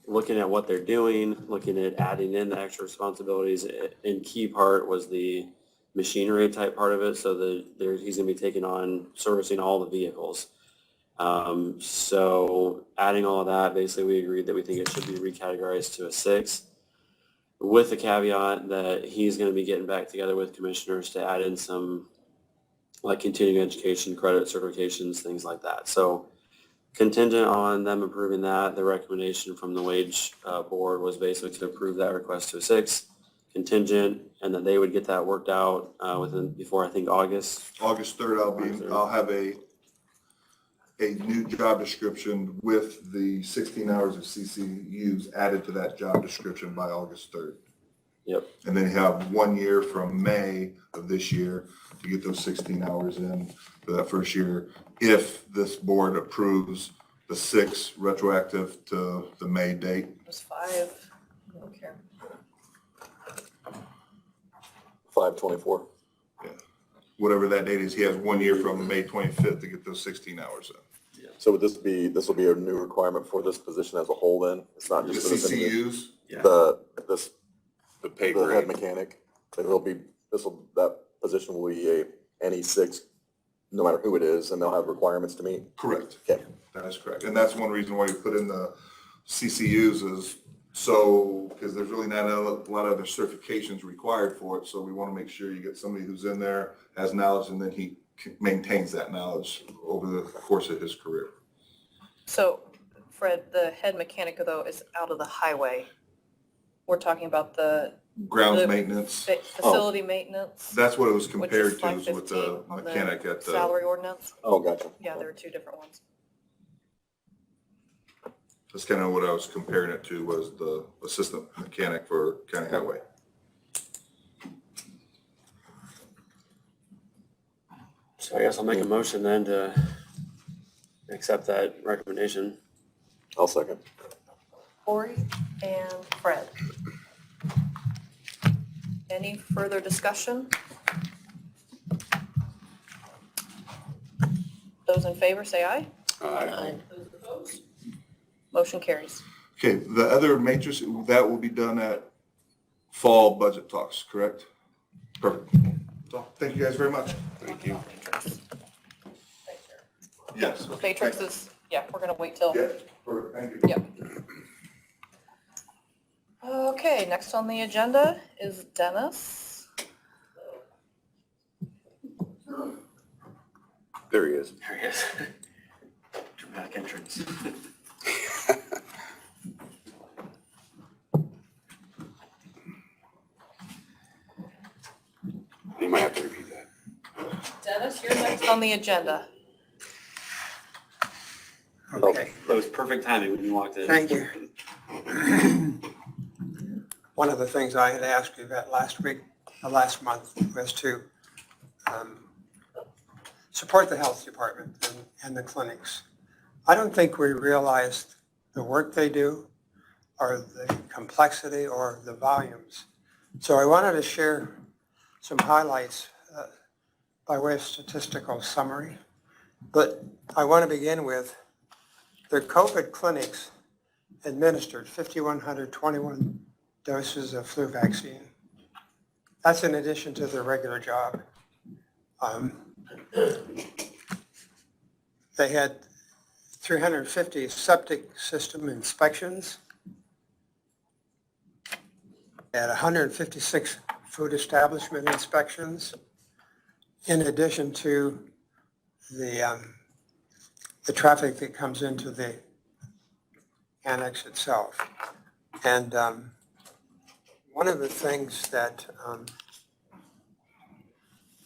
looking at what they're doing, looking at adding in the extra responsibilities, in key part was the machinery type part of it. So he's going to be taking on servicing all the vehicles. So adding all of that, basically we agreed that we think it should be recategorized to a 6, with the caveat that he's going to be getting back together with commissioners to add in some like continuing education, credit certifications, things like that. So contingent on them approving that, the recommendation from the wage board was basically to approve that request to a 6, contingent, and that they would get that worked out before I think August. August 3rd, I'll have a new job description with the 16 hours of CCUs added to that job description by August 3rd. Yep. And then you have 1 year from May of this year to get those 16 hours in for that first year. If this board approves the 6 retroactive to the May date. It was 5. I don't care. 5/24. Yeah. Whatever that date is, he has 1 year from May 25th to get those 16 hours in. So would this will be a new requirement for this position as a whole then? It's not The just for this individual? CCUs? Yeah. The pay The head grade. mechanic, that position will be any 6, no matter who it is, and they'll have requirements to meet? Correct. Okay. That is correct. And that's one reason why we put in the CCUs is so, because there's really not a lot of other certifications required for it. So we want to make sure you get somebody who's in there, has knowledge, and then he maintains that knowledge over the course of his career. So Fred, the head mechanic though is out of the highway. We're talking about the Grounds The maintenance, facility maintenance, that's what it was which compared is to, is with the 515 on mechanic at the, salary ordinance. Oh, gotcha. Yeah, there are 2 different ones. that's kind of what I was comparing it to, was the assistant mechanic for county highway. So I guess I'll make a motion then to accept that recommendation. I'll second. Corey and Fred. Any further discussion? Those in favor say aye. Aye. Those opposed? Motion carries. Okay, the other matrix, that will be done at fall budget talks, correct? Perfect. So, thank you guys very much. Thank you. Yes. Matrix is, yeah, we're gonna wait till. Yeah, perfect, thank you. Yep. Okay, next on the agenda is Dennis. There he is. There he is. Dramatic entrance. You might have to repeat that. Dennis, you're next on the agenda. Okay, That was perfect timing when you walked in. thank you. One of the things I had asked you about last month was to support the health department and the clinics. I don't think we realized the work they do or the complexity or the volumes. So I wanted to share some highlights by way of statistical summary. But I want to begin with the COVID clinics administered 5,121 doses of flu vaccine. That's in addition to their regular job. They had 350 septic system inspections. They had 156 food establishment inspections, in addition to the traffic that comes into the annex itself. And one of the things that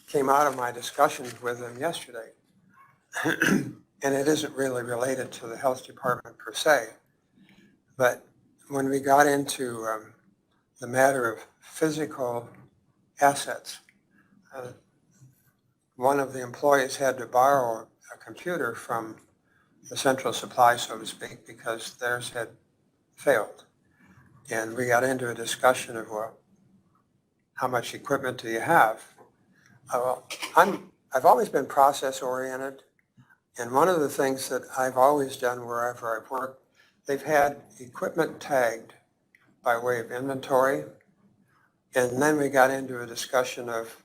came out of my discussions with them yesterday, and it isn't really related to the health department per se, but when we got into the matter of physical assets, one of the employees had to borrow a computer from the central supply, so to speak, because theirs had failed. And we got into a discussion of, well, how much equipment do you have? Well, I've always been process oriented. And one of the things that I've always done wherever I've worked, they've had equipment tagged by way of inventory. And then we got into a discussion of,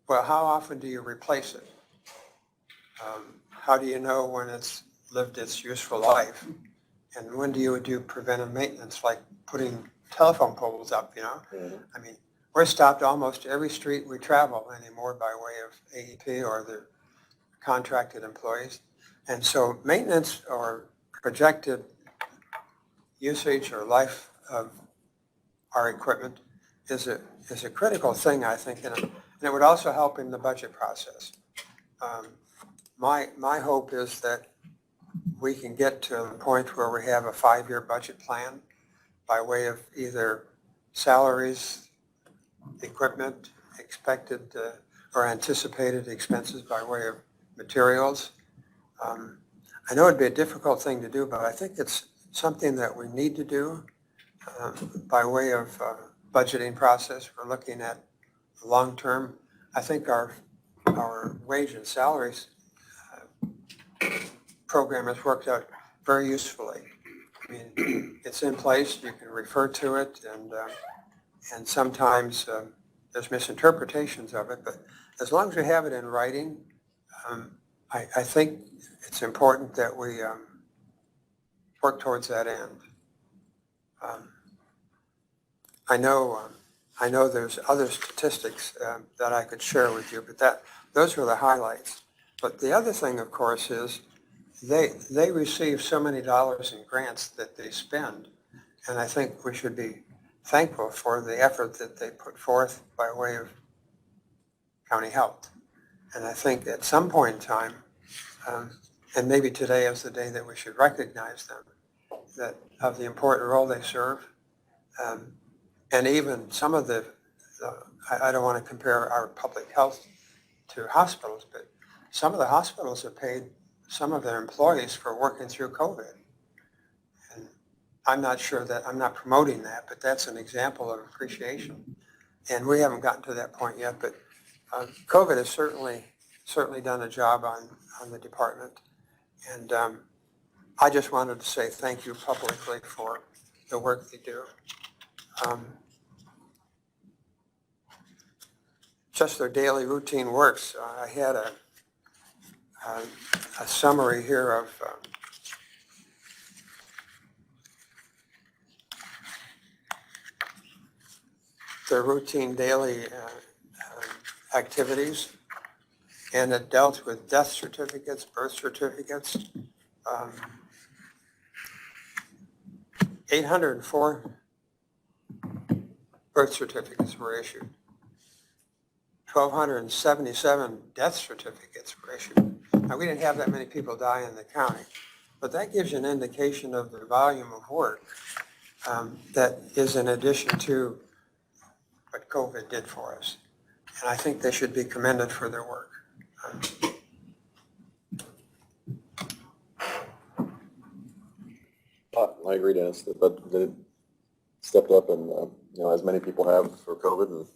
well, how often do you replace it? How do you know when it's lived its useful life? And when do you do preventive maintenance, like putting telephone poles up, you know? I mean, we're stopped almost every street we travel anymore by way of AEP or the contracted employees. And so maintenance or projected usage or life of our equipment is a critical thing, I think, and it would also help in the budget process. My hope is that we can get to the point where we have a 5-year budget plan by way of either salaries, equipment, expected or anticipated expenses by way of materials. I know it'd be a difficult thing to do, but I think it's something that we need to do by way of budgeting process. We're looking at long term. I think our wage and salaries program has worked out very usefully. I mean, it's in place, you can refer to it, and sometimes there's misinterpretations of it, but as long as we have it in writing, I think it's important that we work towards that end. I know there's other statistics that I could share with you, but those were the highlights. But the other thing, of course, is they receive so many dollars in grants that they spend, and I think we should be thankful for the effort that they put forth by way of county health. And I think at some point in time, and maybe today is the day that we should recognize them, that of the important role they serve. And even some of I don't want to compare our public health to hospitals, but some of the hospitals have paid some of their employees for working through COVID. And I'm not sure that, I'm not promoting that, but that's an example of appreciation. And we haven't gotten to that point yet, but COVID has certainly done a job on the department. And I just wanted to say thank you publicly for the work they do. Just their daily routine works. I had a summary here of their routine daily activities, and it dealt with death certificates, birth certificates. 804 birth certificates were issued. 1,277 death certificates were issued. Now, we didn't have that many people die in the county, but that gives you an indication of the volume of work that is in addition to what COVID did for us. And I think they should be commended for their work. I agree, Dennis, but they stepped up and, as many people have for COVID.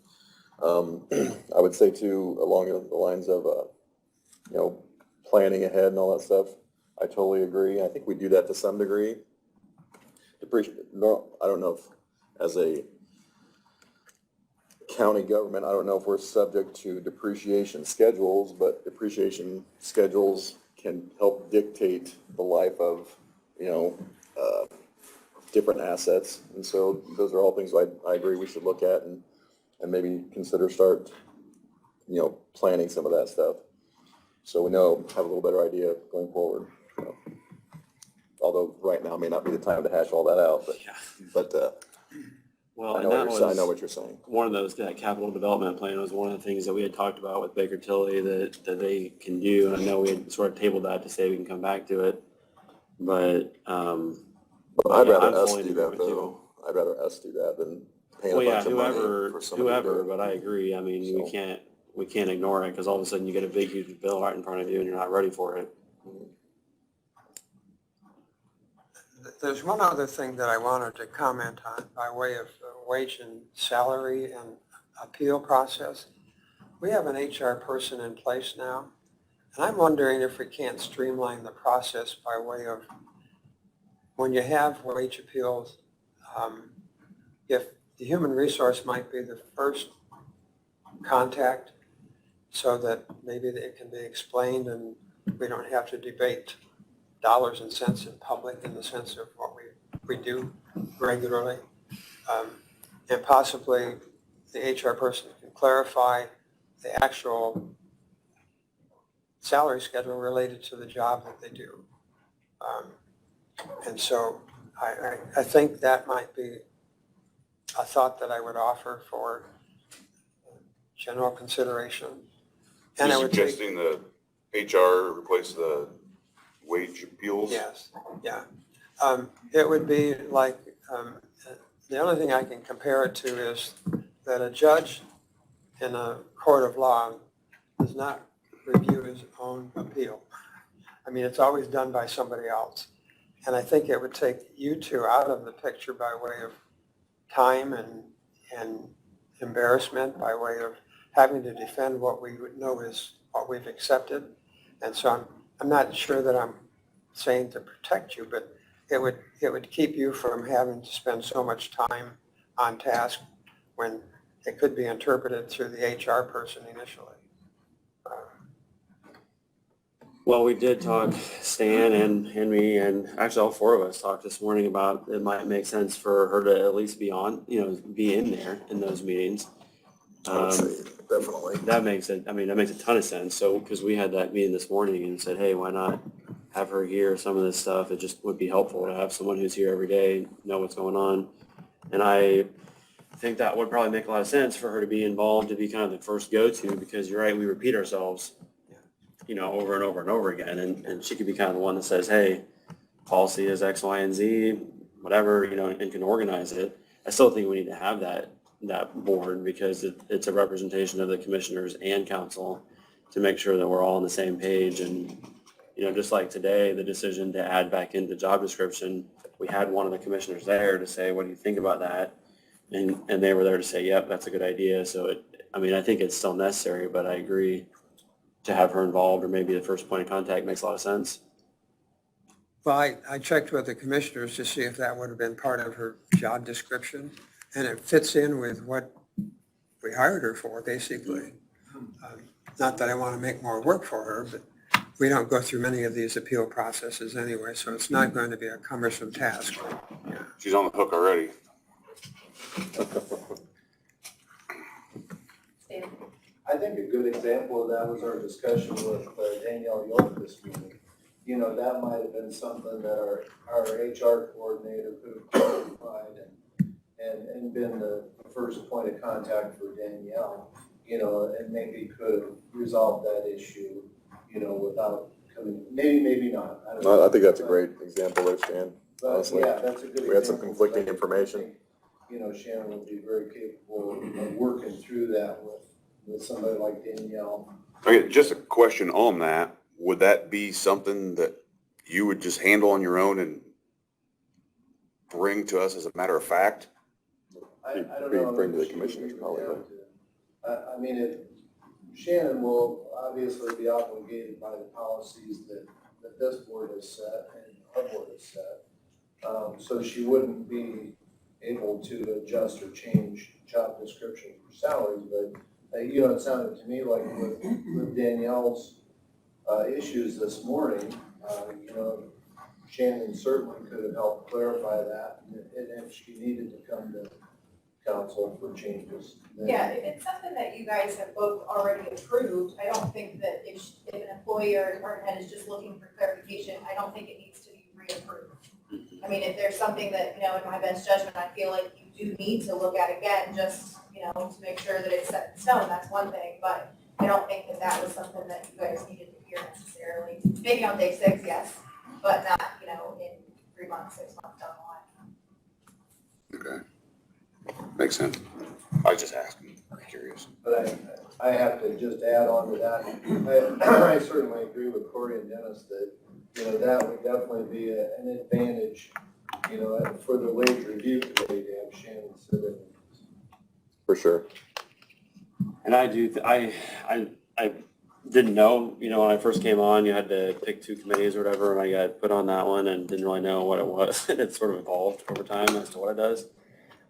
And I would say too, along the lines of, planning ahead and all that stuff, I totally agree. I think we do that to some degree. I don't know if as a county government, I don't know if we're subject to depreciation schedules, but depreciation schedules can help dictate the life of, different assets. And so those are all things I agree we should look at and maybe consider planning some of that stuff. So we have a little better idea going forward. So, although right now may not be the time to hash all that out, but Well, I and that know was what you're saying. one of those, that capital development plan was one of the things that we had talked about with Baker Tilly that they can do. And I know we had sort of tabled that to say we can come back to it, but, But I'd yeah, rather I'm us fully in do that agreement, too. though. I'd rather us do that than paying a Well, yeah, bunch of money for somebody to do whoever, it. but I agree. I mean, we can't ignore it because all of a sudden you get a big, huge bill right in front of you and you're not ready for it. There's one other thing that I wanted to comment on by way of wage and salary and appeal process. We have an HR person in place now, and I'm wondering if we can't streamline the process by way of, when you have wage appeals, if the human resource might be the first contact so that maybe it can be explained and we don't have to debate dollars and cents in public in the sense of what we do regularly. And possibly the HR person can clarify the actual salary schedule related to the job that they do. And so I think that might be a thought that I would offer for general consideration. And I You're would take, suggesting the HR replace the wage appeals? yes, yeah. It would be like, the only thing I can compare it to is that a judge in a court of law does not review his own appeal. I mean, it's always done by somebody else. And I think it would take you two out of the picture by way of time and embarrassment, by way of having to defend what we would know is what we've accepted. And so I'm not sure that I'm saying to protect you, but it would keep you from having to spend so much time on task when it could be interpreted through the HR person initially. Well, we did talk, Stan and Henry, and actually all four of us talked this morning about it might make sense for her to at least be on, be in there in those meetings. I would say definitely. That makes a ton of sense. So, because we had that meeting this morning and said, hey, why not have her hear some of this stuff? It just would be helpful to have someone who's here every day, know what's going on. And I think that would probably make a lot of sense for her to be involved, to be kind of the first go-to, because you're right, we repeat ourselves, over and over and over again. And she could be kind of the one that says, hey, policy is X, Y, and Z, whatever, and can organize it. I still think we need to have that board because it's a representation of the commissioners and council to make sure that we're all on the same page. And, just like today, the decision to add back into the job description, we had one of the commissioners there to say, what do you think about that? And they were there to say, yep, that's a good idea. So I think it's still necessary, but I agree to have her involved, or maybe the first point of contact makes a lot of sense. Well, I checked with the commissioners to see if that would have been part of her job description, and it fits in with what we hired her for, basically. Not that I want to make more work for her, but we don't go through many of these appeal processes anyway, so it's not going to be a cumbersome task. Yeah. She's on the hook already. I think a good example of that was our discussion with Danielle York this meeting. That might have been something that our HR coordinator could have clarified and been the first point of contact for Danielle, and maybe could resolve that issue, without coming, maybe not. I don't know. I think that's a great example there, Stan. But Honestly, yeah, that's a good example. we had some conflicting information. Shannon would be very capable of working through that with somebody like Danielle. Okay, just a question on that. Would that be something that you would just handle on your own and bring to us as a matter of fact? I don't know. Bring to the commissioners probably. If Shannon will obviously be obligated by the policies that this board has set and our board has set. So she wouldn't be able to adjust or change job description for salaries, but, it sounded to me like with Danielle's, issues this morning, Shannon certainly could have helped clarify that, and if she needed to come to council for changes. then- Yeah, if it's something that you guys have both already approved, I don't think that if an employee or department head is just looking for clarification, I don't think it needs to be reapproved. I mean, if there's something that, in my best judgment, I feel like you do need to look at again, just, to make sure that it's set in stone, that's one thing, but I don't think that that was something that you guys needed to hear necessarily. Maybe on day 6, yes, but not, in 3 months, 6 months down the line. Okay. Makes sense. I was just asking, curious. But I have to just add on to that, I certainly agree with Corey and Dennis that, that would definitely be an advantage, for the wage review committee to have Shannon sit in. For sure. And I didn't know, when I first came on, you had to pick 2 committees or whatever, and I got put on that one and didn't really know what it was. And it sort of evolved over time as to what it does.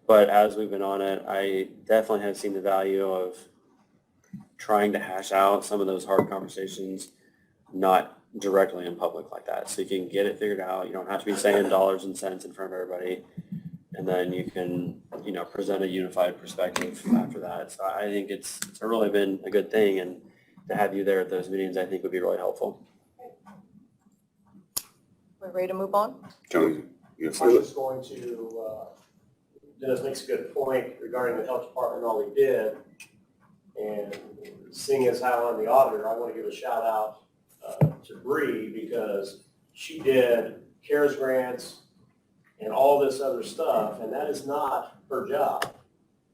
But as we've been on it, I definitely have seen the value of trying to hash out some of those hard conversations, not directly in public like that. So you can get it figured out. You don't have to be saying dollars and cents in front of everybody. And then you can, present a unified perspective after that. So I think it's really been a good thing. And to have you there at those meetings, I think would be really helpful. We're ready to move on? Tony, you I was just going to, Dennis makes a good point regarding the health department and all they did. And seeing as how I'm the auditor, I want to give a shout out to Bree because she did CARES grants and all this other stuff, and that is not her job.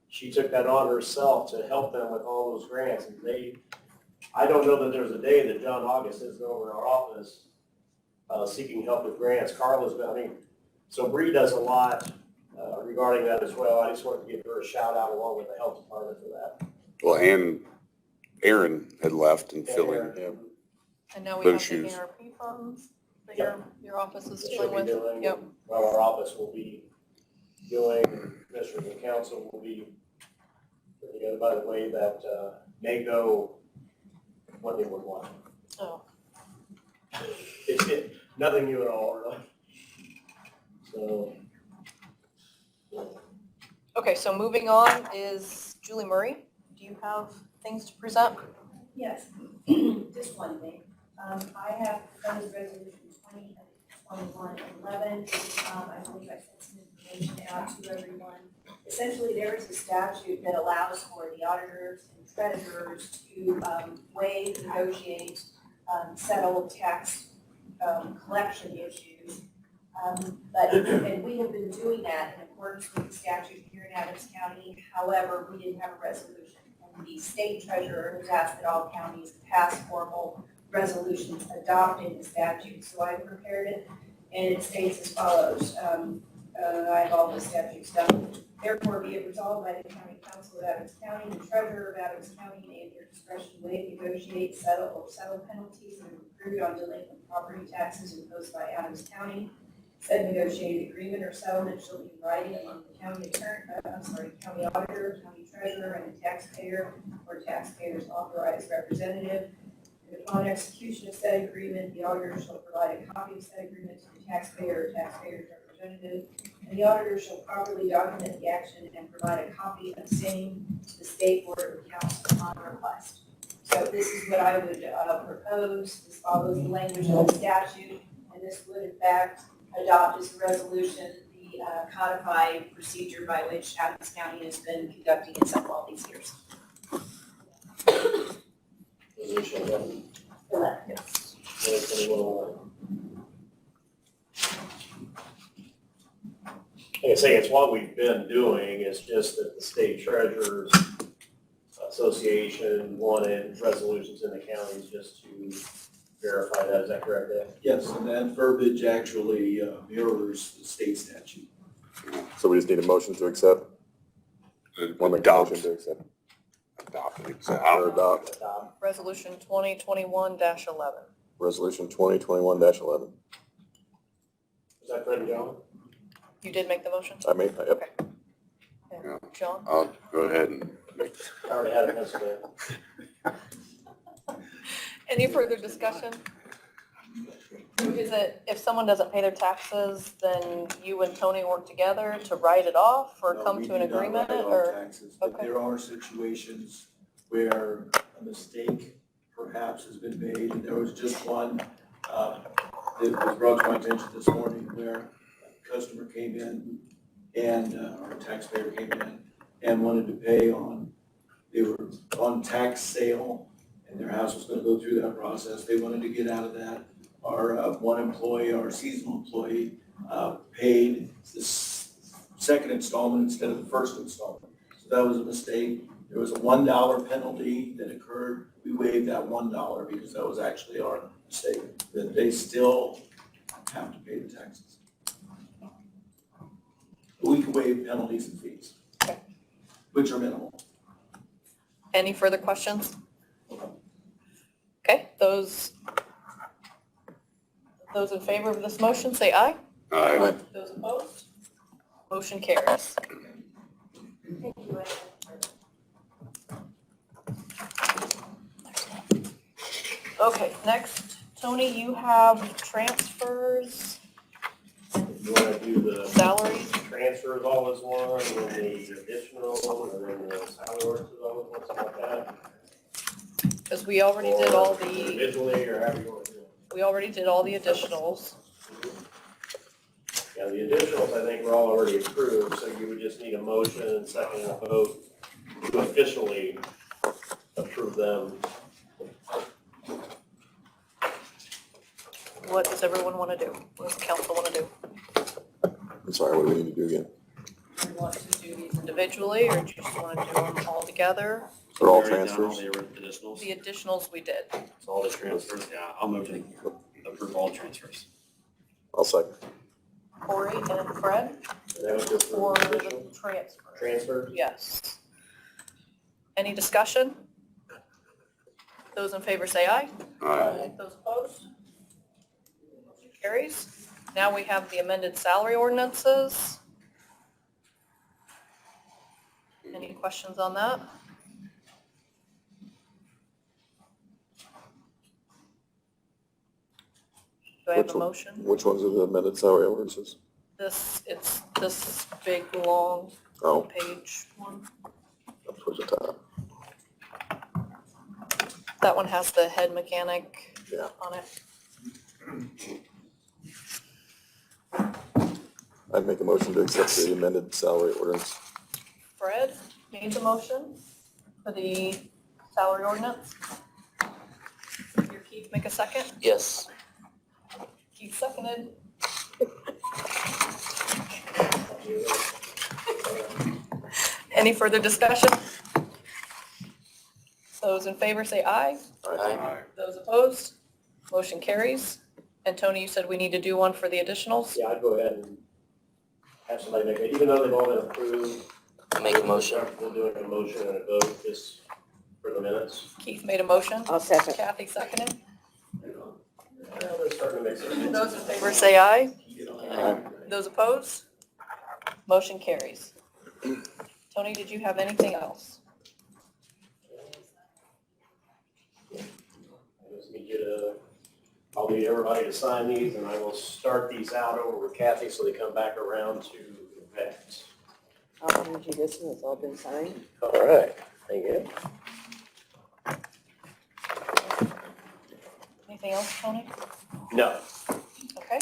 She took that on herself to help them with all those grants, and I don't know that there's a day that John August isn't over in our office seeking help with grants. Carla's been, so Bree does a lot regarding that as well. I just wanted to give her a shout out along with the health department for that. Well, and Aaron had left and filling. And now we Those have the shoes. ARP funds that Yep. your office is Should dealing be with. doing, Yep. well, our office will be doing, commissioners and council will be putting together, by the way, that may go when they would want. Oh. Nothing new at all, really. So, Okay, so moving on is Julie Murray. Do you have things to present? Yes, just one thing. I have proposed resolution 2021-11. I believe I sent some information out to everyone. Essentially, there is a statute that allows for the auditors and treasurers to waive, negotiate, settle tax collection issues. And we have been doing that in accordance with the statute here in Adams County. However, we didn't have a resolution. And the state treasurer has asked that all counties pass formal resolutions adopting the statute. So I prepared it, and it states as follows. I have all the statutes done. Therefore, be it resolved by the County Council of Adams County, the treasurer of Adams County may at their discretion waive, negotiate, settle penalties and accrued on delinquent property taxes imposed by Adams County. Said negotiated agreement or settlement shall be in writing among the county county auditor, county treasurer, and the taxpayer or taxpayer's authorized representative. And upon execution of said agreement, the auditor shall provide a copy of said agreement to the taxpayer or taxpayer's representative. And the auditor shall properly document the action and provide a copy of same to the State Board of Accounts upon request. So this is what I would propose. This follows the language of the statute, and this would in fact adopt as a resolution the codified procedure by which Adams County has been conducting itself all these years. Resolution 11. Yes. 2021-11. Like I say, it's what we've been doing, it's just that the state treasurers association wanted resolutions in the counties just to verify that. Is that correct, Dave? Yes, and that verbiage actually mirrors the state statute. So we just need a motion to accept? One make a motion to accept. Or adopt. Resolution 2021-11. Resolution 2021-11. Is that correct, John? You did make the motion? I made, yep. Okay. John? I'll go ahead and make, I already had it penciled in. Any further discussion? Is it, if someone doesn't pay their taxes, then you and Tony work together to write it off or No, come we to an do not agreement write off or? taxes, but Okay. there are situations where a mistake perhaps has been made, and there was just one, that was brought to my attention this morning where a customer came in and, or a taxpayer came in and wanted to pay on, they were on tax sale, and their house was gonna go through that process. They wanted to get out of that. Our, one employee, our seasonal employee, paid the second installment instead of the first installment. So that was a mistake. There was a $1 penalty that occurred. We waived that $1 because that was actually our mistake. That they still have to pay the taxes. We can waive penalties and fees, which are minimal. Any further questions? Okay, those in favor of this motion, say aye. Aye. Those opposed? Motion carries. Thank you. Okay, next, Tony, you have transfers, You wanna do the salaries. transfers all as one, and then the additional, and then the salary ordinance all as one, something like that? Because we already did all Or the, individually, or however you wanna do it. we already did all the additionals. Yeah, the additionals, I think, were all already approved, so you would just need a motion and second and a vote to officially approve them. What does everyone want to do? What does the council want to do? I'm sorry, what do we need to do again? Do you want to do these individually, or do you just want to do them all together? For all We already done transfers? The additionals, The additionals we did. so all the transfers, yeah, I'll move to approve all transfers. I'll second. Corey and Fred And that was just for for the additional transfer. transfers. Yes. Any discussion? Those in favor say aye. Aye. Those opposed? Motion carries. Now we have the amended salary ordinances. Any questions on that? Do I have Which a one? motion? Which ones are the amended salary ordinances? It's this big, long Oh, page one. up towards the top. That one has the head mechanic Yeah. on it. I'd make a motion to accept the amended salary ordinance. Fred made the motion for the salary ordinance. Your Keith make a second? Yes. Keith seconded. Any further discussion? Those in favor say aye. Aye. Those opposed? Motion carries. And Tony, you said we need to do one for the additionals? Yeah, I'd go ahead and have somebody make it, even though they've all been approved. Make a motion. We'll do a motion and a vote just for the minutes. Keith made a motion. I'll second. Kathy seconded. Well, they're starting to make sense. Those in favor say aye. Those opposed? Motion carries. Tony, did you have anything else? I just need you to, I'll need everybody to sign these, and I will start these out over with Kathy so they come back around to vet. I'll hand you this one, it's all been signed. All right, thank you. Anything else, Tony? No. Okay.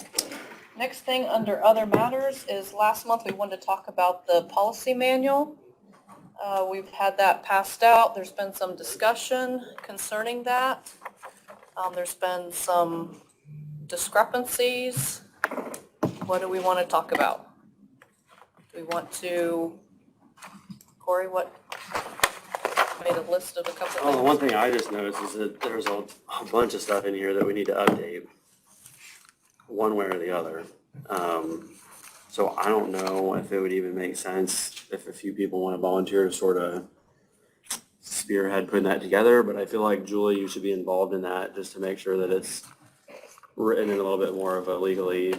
Next thing under other matters is last month we wanted to talk about the policy manual. We've had that passed out. There's been some discussion concerning that. There's been some discrepancies. What do we want to talk about? Do we want to, Corey, what? Made a list of a couple Oh, the things. one thing I just noticed is that there's a bunch of stuff in here that we need to update, one way or the other. So I don't know if it would even make sense if a few people want to volunteer to sort of spearhead putting that together, but I feel like Julie, you should be involved in that just to make sure that it's written in a little bit more of a legally,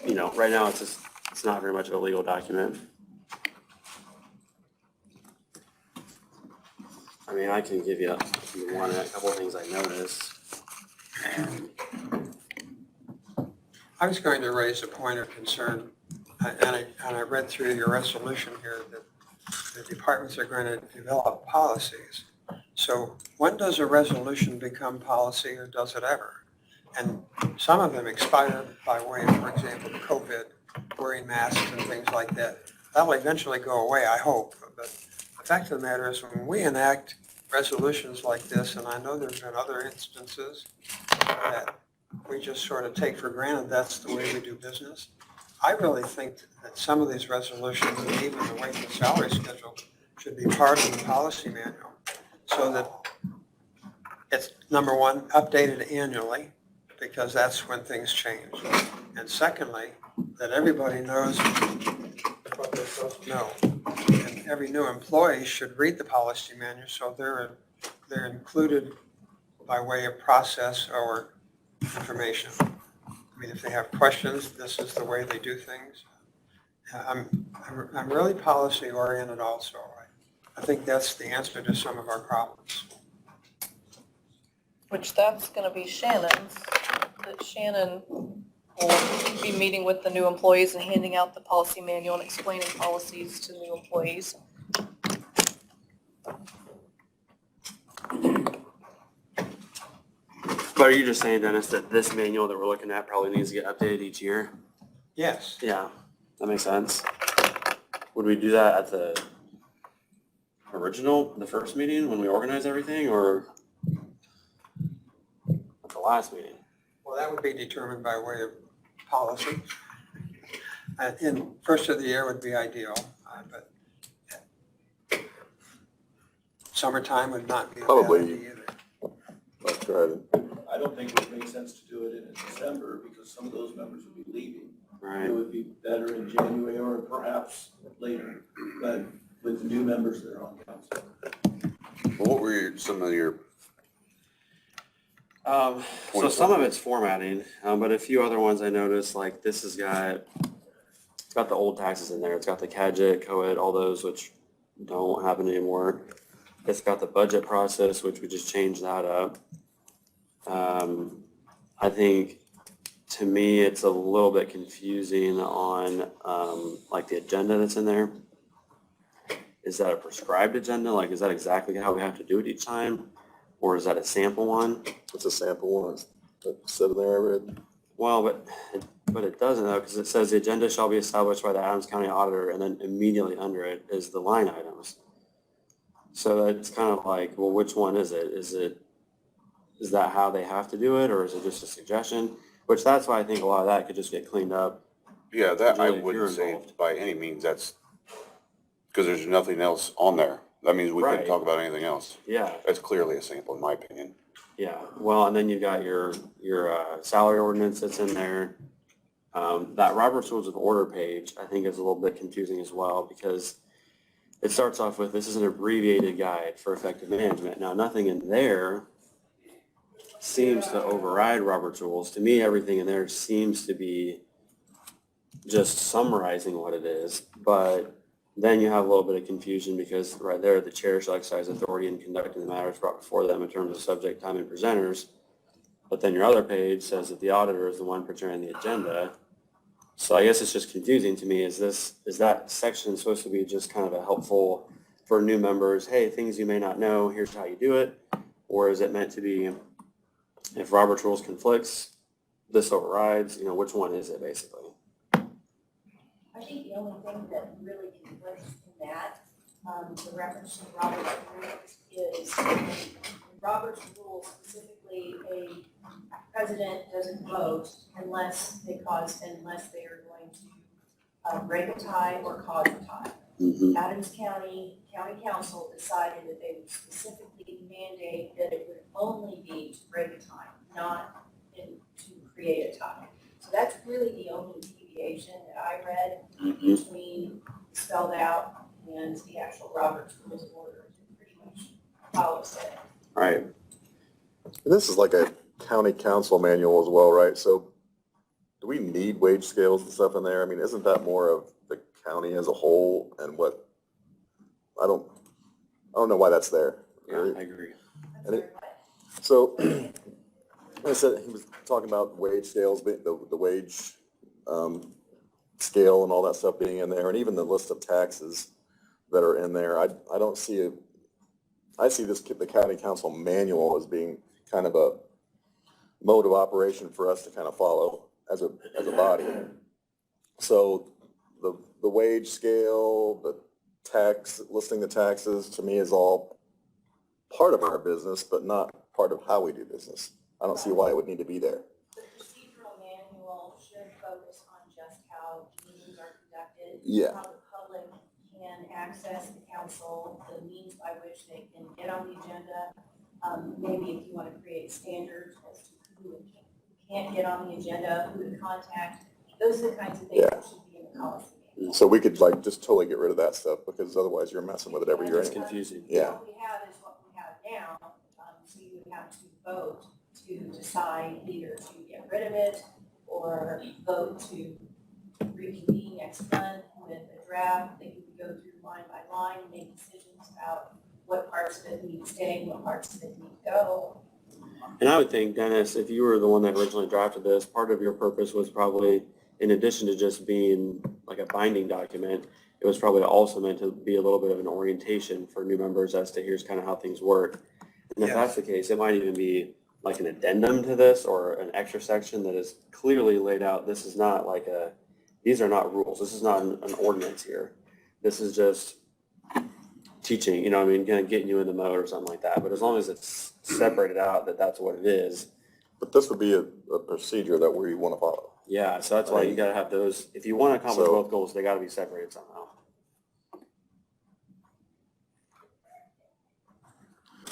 right now it's not very much of a legal document. I mean, I can give you if you want a couple of things I noticed. I was going to raise a point of concern, and I read through your resolution here that the departments are going to develop policies. So when does a resolution become policy, or does it ever? And some of them expire by way of, for example, COVID, wearing masks and things like that. That will eventually go away, I hope. But the fact of the matter is, when we enact resolutions like this, and I know there's been other instances that we just sort of take for granted that's the way we do business. I really think that some of these resolutions, and even the wage and salary schedule, should be part of the policy manual, so that it's, number one, updated annually, because that's when things change. And secondly, that everybody knows what they're supposed to know. And every new employee should read the policy manual, so they're included by way of process or information. I mean, if they have questions, this is the way they do things. I'm really policy oriented also. I think that's the answer to some of our problems. Which that's gonna be Shannon's, that Shannon will be meeting with the new employees and handing out the policy manual and explaining policies to new employees. But are you just saying, Dennis, that this manual that we're looking at probably needs to get updated each year? Yes. Yeah, that makes sense. Would we do that at the the first meeting when we organize everything, or at the last meeting? Well, that would be determined by way of policy. In first of the year would be ideal, but summertime would not be a bad Probably. idea either. That's right. I don't think it would make sense to do it in December because some of those members would be leaving. Right. It would be better in January or perhaps later, but with the new members that are on council. What were some of your, So some of it's formatting, but a few other ones I noticed, like this has got, it's got the old taxes in there. It's got the CAGIT, COED, all those which don't happen anymore. It's got the budget process, which we just changed that up. I think, to me, it's a little bit confusing on, like the agenda that's in there. Is that a prescribed agenda? Like, is that exactly how we have to do it each time? Or is that a sample one? It's a sample one. That's said in there, I read. Well, but it doesn't though, because it says the agenda shall be established by the Adams County Auditor, and then immediately under it is the line items. So it's kind of like, well, which one is it? Is that how they have to do it, or is it just a suggestion? Which that's why I think a lot of that could just get cleaned up. yeah, that I Usually if you're wouldn't say involved. by any means that's, because there's nothing else on there. That means we couldn't Right. talk about anything else. Yeah, That's clearly a sample, in my opinion. yeah. Well, and then you've got your salary ordinance that's in there. That Robert's Rules of Order page, I think, is a little bit confusing as well, because it starts off with, this is an abbreviated guide for effective management. Now, nothing in there seems to override Robert's Rules. To me, everything in there seems to be just summarizing what it is, but then you have a little bit of confusion because right there, the chair shall exercise authority in conducting the matters brought before them in terms of subject, time, and presenters. But then your other page says that the auditor is the one preparing the agenda. So I guess it's just confusing to me. Is that section supposed to be just kind of a helpful for new members? Hey, things you may not know, here's how you do it. Or is it meant to be, if Robert's Rules conflicts, this overrides, which one is it basically? I think the only thing that really conflicts in that, the reference to Robert's rules is Robert's rules, specifically a president doesn't vote unless they are going to break a tie or cause a tie. Mm-hmm. Adams County Council decided that they would specifically mandate that it would only be to break a tie, not to create a tie. So that's really the only deviation that I read between spelled out and the actual Robert's Rules of Order. It pretty much follows it. Right. And this is like a county council manual as well, right? So do we need wage scales and stuff in there? I mean, isn't that more of the county as a whole and what, I don't know why that's there. Yeah, I agree. And so, like I said, he was talking about wage scales, the wage scale and all that stuff being in there, and even the list of taxes that are in there. I don't see I see the county council manual as being kind of a mode of operation for us to kind of follow as a body. So the wage scale, the tax, listing the taxes, to me is all part of our business, but not part of how we do business. I don't see why it would need to be there. The procedural manual should focus on just how meetings are conducted. Yeah. How the public can access the council, the means by which they can get on the agenda. Maybe if you want to create standards as to who can't get on the agenda, who to contact, those are the kinds of things that should be in the policy manual. So we could like just totally get rid of that stuff, because otherwise you're messing with it every year. It's confusing. Yeah. What we have is what we have now, so you would have to vote to decide either to get rid of it or vote to reconvene next month with a draft that you would go through line by line, and make decisions about what parts of it need to stay, what parts of it need to go. And I would think, Dennis, if you were the one that originally drafted this, part of your purpose was probably, in addition to just being like a binding document, it was probably also meant to be a little bit of an orientation for new members as to here's kind of how things work. And if that's the case, it might even be like an addendum to this or an extra section that is clearly laid out. This is not like these are not rules. This is not an ordinance here. This is just teaching, kind of getting you in the mode or something like that. But as long as it's separated out that that's what it is. But this would be a procedure that we want to follow. Yeah, so that's why you got to have those. If you want to accomplish both goals, they got to be separated somehow.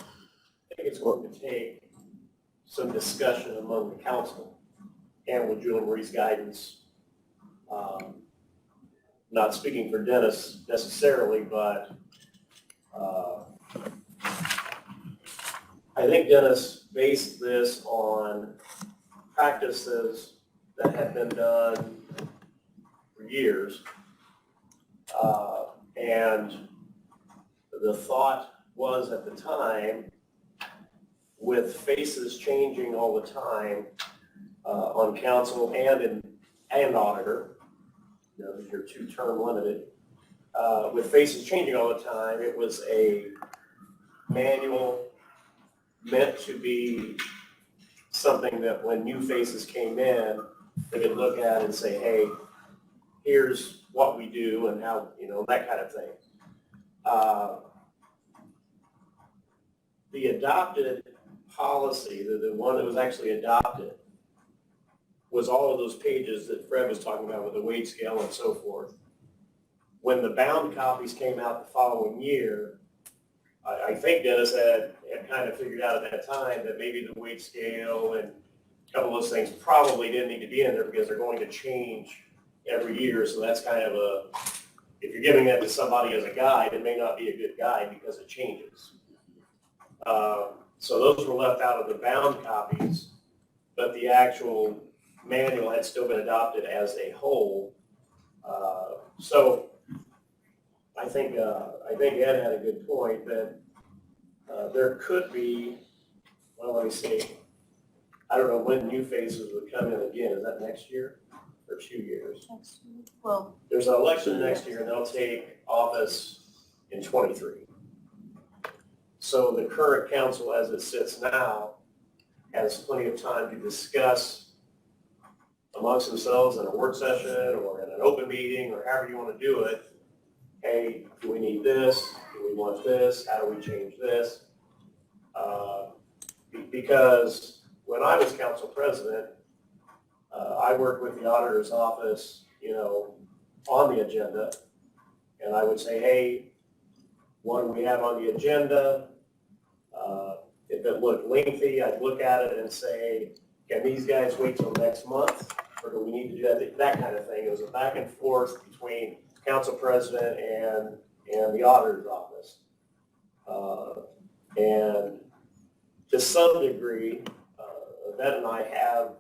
I think it's going to take some discussion among the council and with Julie Marie's guidance. Not speaking for Dennis necessarily, but I think Dennis based this on practices that have been done for years. And the thought was at the time, with faces changing all the time on council and auditor, you're two-term limited, with faces changing all the time, it was a manual meant to be something that when new faces came in, they could look at and say, hey, here's what we do and how, that kind of thing. The adopted policy, the one that was actually adopted, was all of those pages that Fred was talking about with the wage scale and so forth. When the bound copies came out the following year, I think Dennis had kind of figured out at that time that maybe the wage scale and a couple of those things probably didn't need to be in there because they're going to change every year. So that's kind of if you're giving that to somebody as a guide, it may not be a good guide because it changes. So those were left out of the bound copies, but the actual manual had still been adopted as a whole. So I think Ed had a good point that there could be, well, let me see. I don't know when new faces would come in again. Is that next year or 2 years? Well, There's an election next year and they'll take office in 23. So the current council as it sits now has plenty of time to discuss amongst themselves in a work session or in an open meeting or however you want to do it. Hey, do we need this? Do we want this? How do we change this? Because when I was council president, I worked with the auditor's office, on the agenda. And I would say, hey, what do we have on the agenda? If it looked lengthy, I'd look at it and say, can these guys wait till next month? Or do we need to do that? That kind of thing. It was a back and forth between council president and the auditor's office. And to some degree, Yvette and I have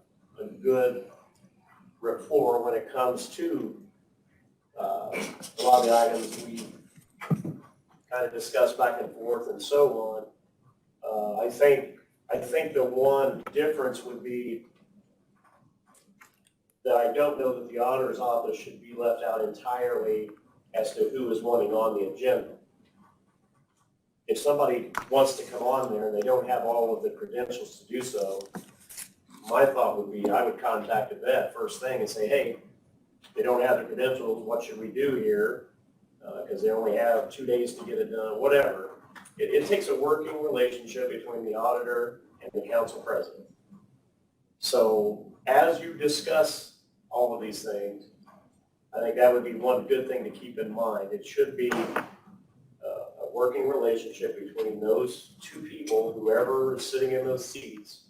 a good rapport when it comes to a lot of the items we kind of discuss back and forth and so on. I think the one difference would be that I don't know that the auditor's office should be left out entirely as to who is wanting on the agenda. If somebody wants to come on there and they don't have all of the credentials to do so, my thought would be I would contact the vet first thing and say, hey, they don't have the credentials, what should we do here? Because they only have 2 days to get it done, whatever. It takes a working relationship between the auditor and the council president. So as you discuss all of these things, I think that would be one good thing to keep in mind. It should be a working relationship between those two people, whoever is sitting in those seats.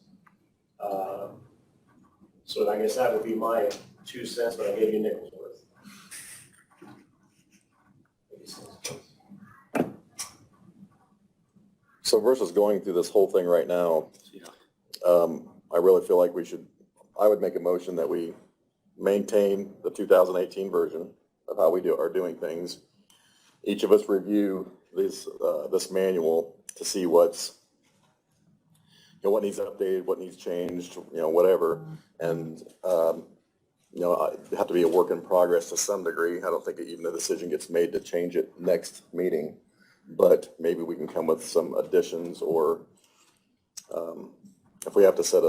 So I guess that would be my 2 cents, but I gave you nickels worth. So versus going through this whole thing right now, I really feel like I would make a motion that we maintain the 2018 version of how we are doing things. Each of us review this manual to see what needs updated, what needs changed, whatever. And, it have to be a work in progress to some degree. I don't think even a decision gets made to change it next meeting, but maybe we can come with some additions, or if we have to set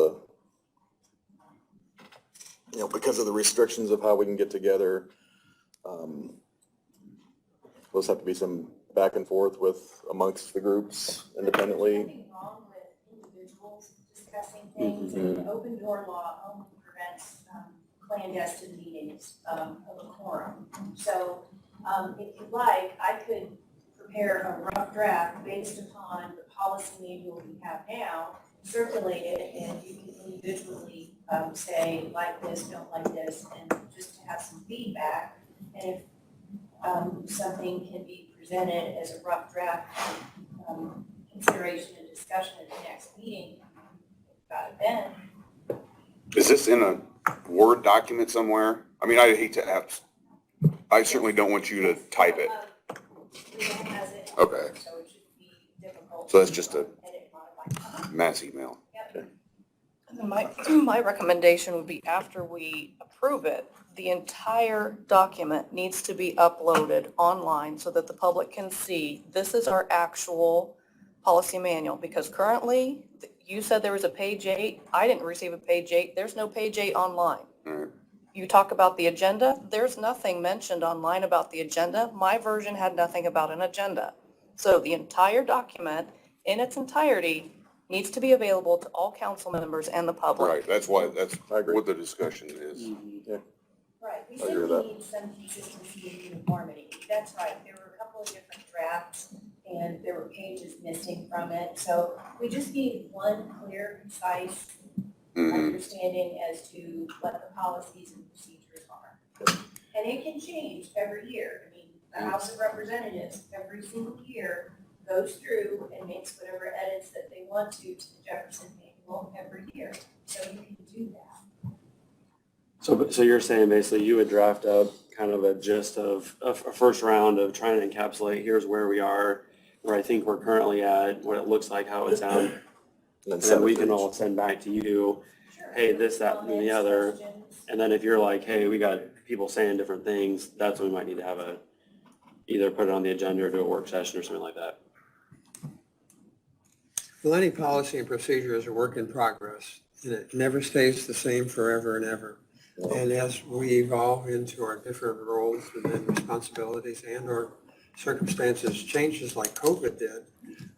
because of the restrictions of how we can get together, those have to be some back and forth amongst the groups independently. There's nothing wrong with individuals discussing things, and the open door law only prevents clandestine meetings of a quorum. So if you'd like, I could prepare a rough draft based upon the policy manual we have now, circulate it, and you can individually say like this, don't like this, and just to have some feedback. And if something can be presented as a rough draft, consideration and discussion at the next meeting, about it then. Is this in a Word document somewhere? I mean, I hate to ask, I certainly don't want you to type it. Legal has it. Okay. So it should be difficult. So that's just a edit, modify. mass email. Yep. My recommendation would be after we approve it, the entire document needs to be uploaded online so that the public can see this is our actual policy manual. Because currently, you said there was a page 8. I didn't receive a page 8. There's no page 8 online. Alright. You talk about the agenda, there's nothing mentioned online about the agenda. My version had nothing about an agenda. So the entire document in its entirety needs to be available to all council members and the public. Right, that's what the discussion is. Right, we I agree with simply need some consistency and uniformity. That's right, there were a couple of different drafts and there were pages missing from it. So we just need one clear, concise understanding as to what the policies and procedures are. And it can change every year. I mean, the House of Representatives, every single year, goes through and makes whatever edits that they want to the Jefferson Manual every year. So you can do that. So you're saying basically you would draft up kind of a gist of a first round of trying to encapsulate, here's where we are, where I think we're currently at, what it looks like, how it's sounds. And then we can all send back to you, hey, this, that, and the other. And then if you're like, hey, we got people saying different things, that's when we might need to have either put it on the agenda or do a work session or something like that. Well, any policy and procedure is a work in progress, and it never stays the same forever and ever. And as we evolve into our different roles and then responsibilities and or circumstances, changes like COVID did,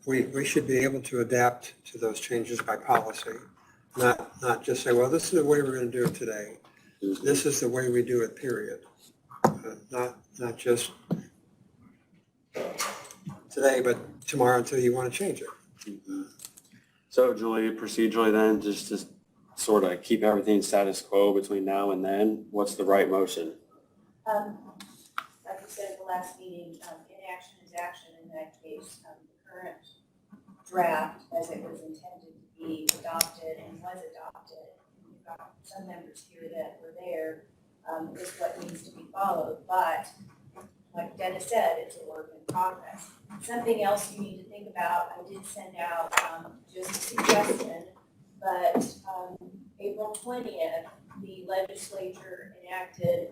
we should be able to adapt to those changes by policy, not just say, well, this is the way we're going to do it today. This is the way we do it, period. Not just today, but tomorrow until you want to change it. So Julie, procedurally then, just to sort of keep everything status quo between now and then, what's the right motion? Like we said at the last meeting, inaction is action in that case. The current draft, as it was intended to be adopted and was adopted, we've got some members here that were there, is what needs to be followed. But like Dennis said, it's a work in progress. Something else you need to think about, I did send out, just a suggestion, but, April 20th, the legislature enacted,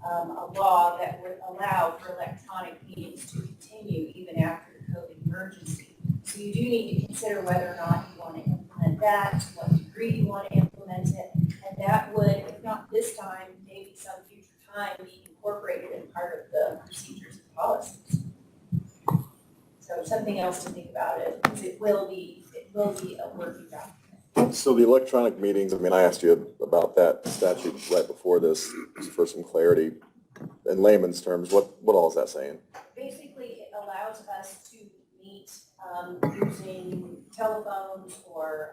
a law that would allow for electronic meetings to continue even after the COVID emergency. So you do need to consider whether or not you want to implement that, to what degree you want to implement it, and that would, if not this time, maybe some future time, be incorporated in part of the procedures and policies. So something else to think about it, because it will be a working document. So the electronic meetings, I mean, I asked you about that statute right before this, just for some clarity. In layman's terms, what all is that saying? Basically, it allows us to meet using telephones or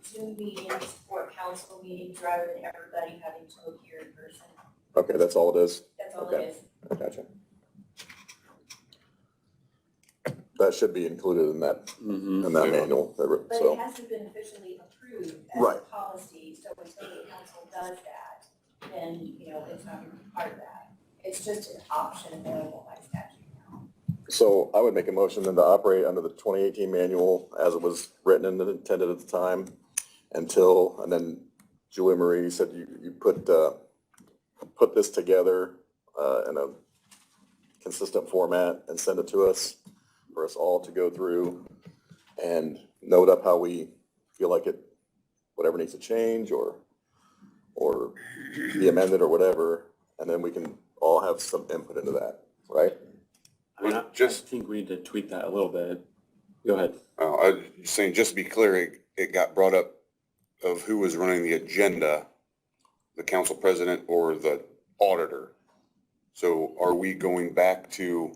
Zoom meetings or council meetings rather than everybody having to appear in person. Okay, that's all it is? That's all Okay. it is. I gotcha. That should be included in that manual, But so. it hasn't been officially approved as a Right. policy, so until the council does that, then, it's not gonna be part of that. It's just an option available by statute now. So I would make a motion then to operate under the 2018 manual as it was written and intended at the time until, and then Julie Marie said you put this together in a consistent format and send it to us for us all to go through and note up how we feel like it, whatever needs to change or be amended or whatever, and then we can all have some input into that, right? I mean, I think we need to tweak that a little bit. Go ahead. I was saying, just to be clear, it got brought up of who was running the agenda, the council president or the auditor. So are we going back to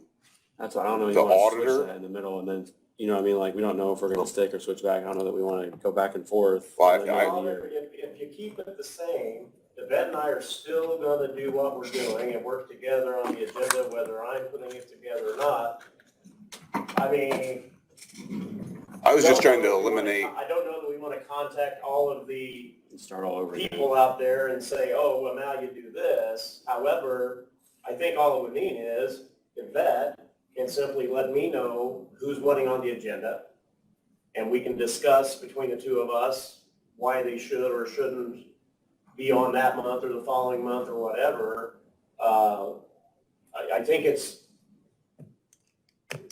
That's what I don't know. You the want to switch auditor? that in the middle, and then what I mean, like we don't know if we're going to stick or switch back. I don't know that we want to go back and forth. Well, in the middle of the year. If you keep it the same, Yvette and I are still gonna do what we're doing and work together on the agenda, whether I'm putting it together or not. I mean. I was just trying to eliminate. I don't know that we wanna contact all of the Start all over again. people out there and say, oh, well, now you do this. However, I think all it would mean is Yvette can simply let me know who's wanting on the agenda. And we can discuss between the two of us why they should or shouldn't be on that month or the following month or whatever. I think it's,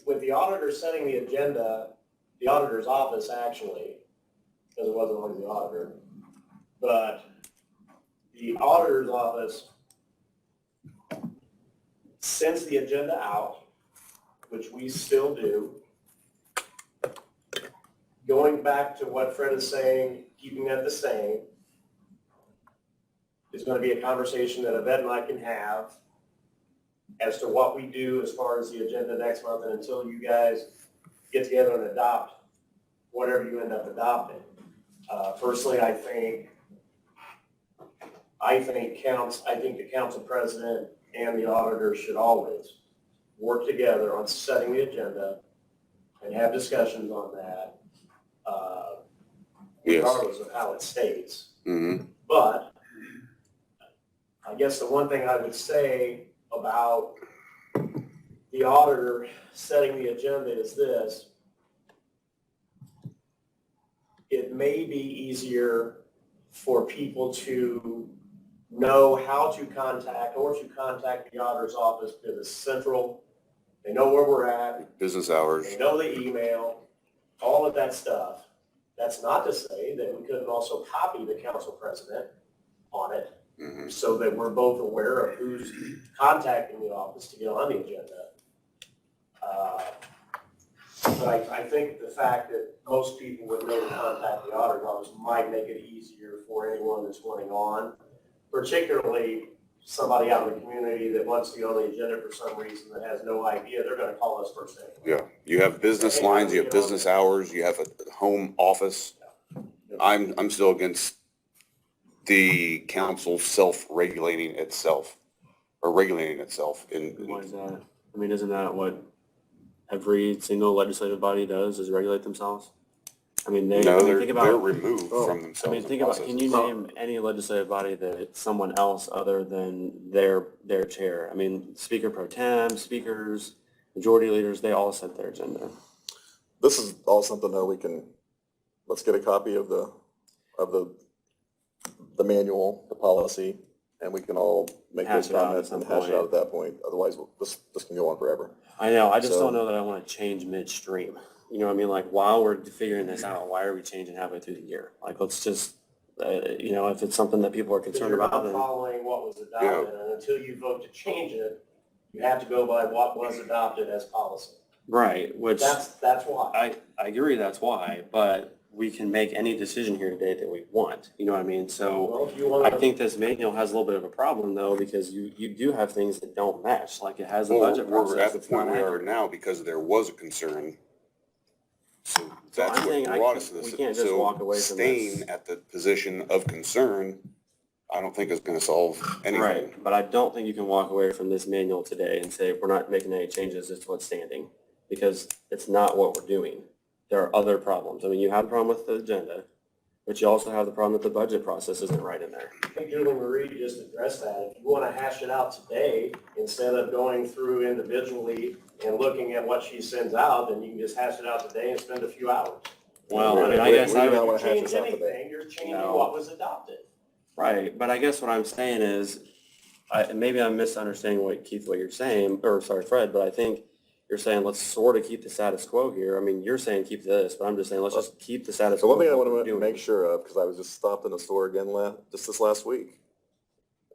with the auditor setting the agenda, the auditor's office actually, because it wasn't always the auditor, but the auditor's office sends the agenda out, which we still do. Going back to what Fred is saying, keeping that the same, is going to be a conversation that Yvette and I can have as to what we do as far as the agenda next month and until you guys get together and adopt whatever you end up adopting. Personally, I think the council president and the auditor should always work together on setting the agenda and have discussions on that, regardless of how it states. But I guess the one thing I would say about the auditor setting the agenda is this. It may be easier for people to know how to contact or to contact the auditor's office because it's central. They know where we're at. Business hours. They know the email, all of that stuff. That's not to say that we couldn't also copy the council president on it so that we're both aware of who's contacting the office to get on the agenda. But I think the fact that most people would know to contact the auditor's office might make it easier for anyone that's wanting on, particularly somebody out in the community that wants to be on the agenda for some reason that has no idea. They're going to call us first thing. Yeah, you have business lines, you have business hours, you have a home office. I'm still against the council self-regulating itself, or regulating itself in. Why is that? I mean, isn't that what every single legislative body does, is regulate themselves? I mean, No, think they're about, removed from I mean, themselves. think about, can you name any legislative body that it's someone else other than their chair? I mean, Speaker Pro Tem, speakers, majority leaders, they all set their agenda. This is all something that we can, let's get a copy of the manual, the policy, and we can all make those Hash it out at comments some and hash it point. out at that point. Otherwise, this can go on forever. I know, I just So- don't know that I want to change midstream. You know what I mean? Like, while we're figuring this out, why are we changing halfway through the year? Like, let's just, you know, if it's something that people are Because concerned you're about, not then. following what was adopted, and until you vote to change it, you have to go by what was adopted as policy. Right, which, That's why. I agree, that's why, but we can make any decision here today that we want, you know what I mean? So Well, if you I want think this manual has a little bit of a problem though, because you do have things that don't match, like it has a Well, budget we're process. at the that's not point we are accurate. now because there was a concern. So that's I'm what saying brought us to we this. can't just So walk away from this. staying at the position of concern, I don't think is gonna solve anything. Right, but I don't think you can walk away from this manual today and say, we're not making any changes, it's what's standing, because it's not what we're doing. There are other problems. I mean, you have a problem with the agenda, but you also have the problem that the budget process isn't right in there. I think Julie Marie just addressed that. If you want to hash it out today, instead of going through individually and looking at what she sends out, then you can just hash it out today and spend a few hours. Well, I mean, I guess I do not would, want to hash Change this out today. anything, you're changing No. what was adopted. right, but I guess what I'm saying is, maybe I'm misunderstanding what you're saying, or sorry, Fred, but I think you're saying, let's sort of keep the status quo here. I mean, you're saying keep this, but I'm just saying, let's just keep the status So quo. one thing I want what we're to doing. make sure of, because I was just stopped in the store again just this last week.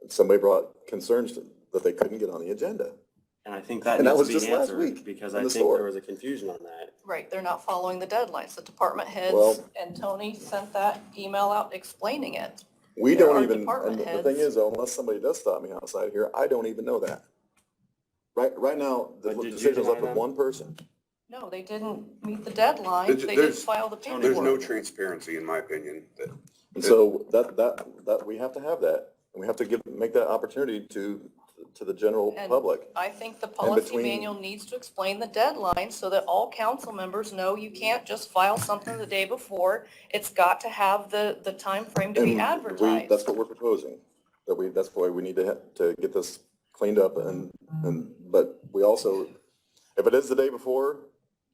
Somebody brought concerns that they couldn't get on the agenda. And I think that And that needs was to be just last answered, week because in I the think store. there was a confusion on that. Right, they're not following the deadlines. The department heads Well- and Tony sent that email out explaining it. We There don't are even, department and the thing heads. is, though, unless somebody does stop me outside here, I don't even know that. Right now, the But did you decision's up deny with them? one person. No, they didn't meet the deadline. There's- They didn't there's- file the paperwork. There's no transparency, in my opinion, that And so that, we have to have that. And we have to make that opportunity to the general And public. I think the policy between- manual needs to explain the deadline so that all council members know you can't just file something the day before. It's got to have the time frame to be And advertised. that's what we're proposing, that's why we need to get this cleaned up but we also, if it is the day before,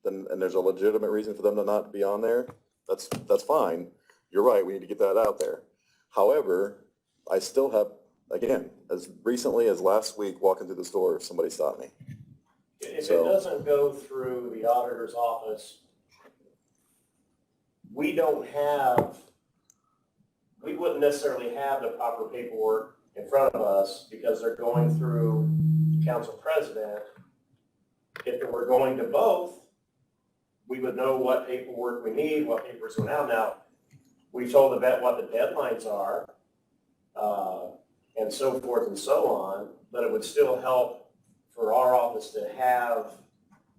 then, and there's a legitimate reason for them to not be on there, that's fine. You're right, we need to get that out there. However, I still have, again, as recently as last week, walking through the store, somebody stopped me. If it So- doesn't go through the auditor's office, we wouldn't necessarily have the proper paperwork in front of us because they're going through the council president. If it were going to both, we would know what paperwork we need, what papers go out. Now, we told the vet what the deadlines are, and so forth and so on, but it would still help for our office to have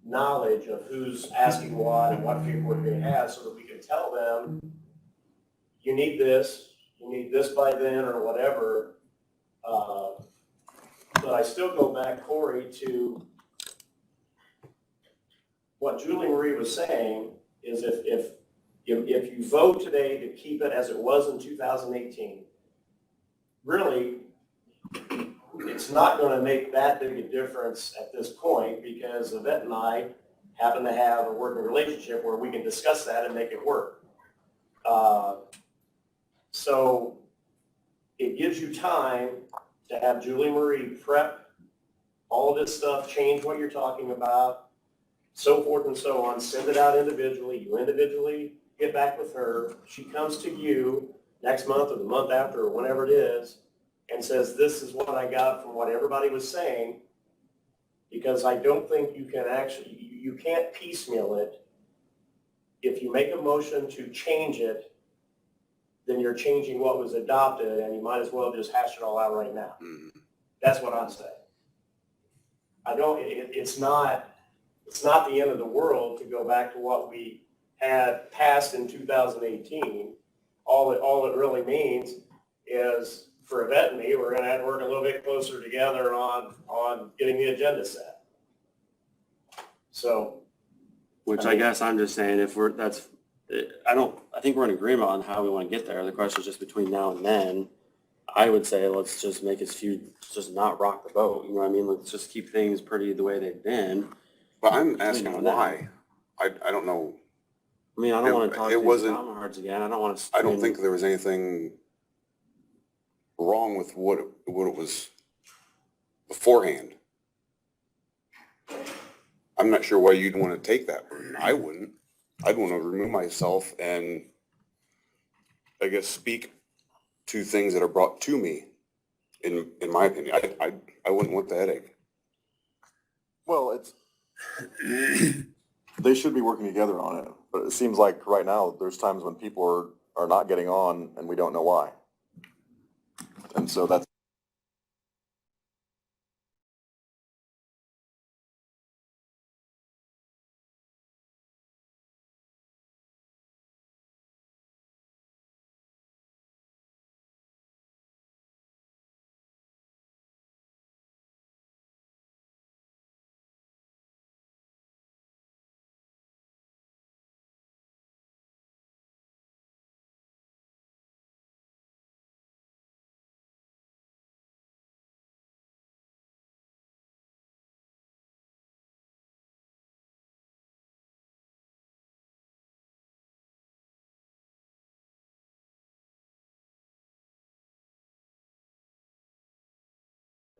knowledge of who's asking what and what paperwork they have so that we can tell them, you need this by then or whatever. But I still go back, Corey, to what Julie Marie was saying is if you vote today to keep it as it was in 2018, really, it's not going to make that big a difference at this point because Yvette and I happen to have a working relationship where we can discuss that and make it work. So it gives you time to have Julie Marie prep all of this stuff, change what you're talking about, so forth and so on, send it out individually, you individually get back with her, she comes to you next month or the month after or whenever it is, and says, this is what I got from what everybody was saying, because I don't think you can you can't piecemeal it. If you make a motion to change it, then you're changing what was adopted, and you might as well just hash it all out right now. That's what I'm saying. It's not the end of the world to go back to what we had passed in 2018. All it really means is for Yvette and me, we're gonna have to work a little bit closer together on getting the agenda set. So. Which I guess I'm just saying, if I think we're in agreement on how we want to get there. The question is just between now and then, I would say let's just make as few, just not rock the boat, you know what I mean? Let's just keep things pretty the way they've been. But I'm Between now asking and then. why. I don't know. I mean, I don't want to talk It to these wasn't- department heads again. I don't want to. I don't think there was anything wrong with what it was beforehand. I'm not sure why you'd want to take that route. I wouldn't. I'd want to remove myself and, I guess, speak to things that are brought to me, in my opinion. I wouldn't want the headache. Well, they should be working together on it, but it seems like right now, there's times when people are not getting on and we don't know why. And so that's.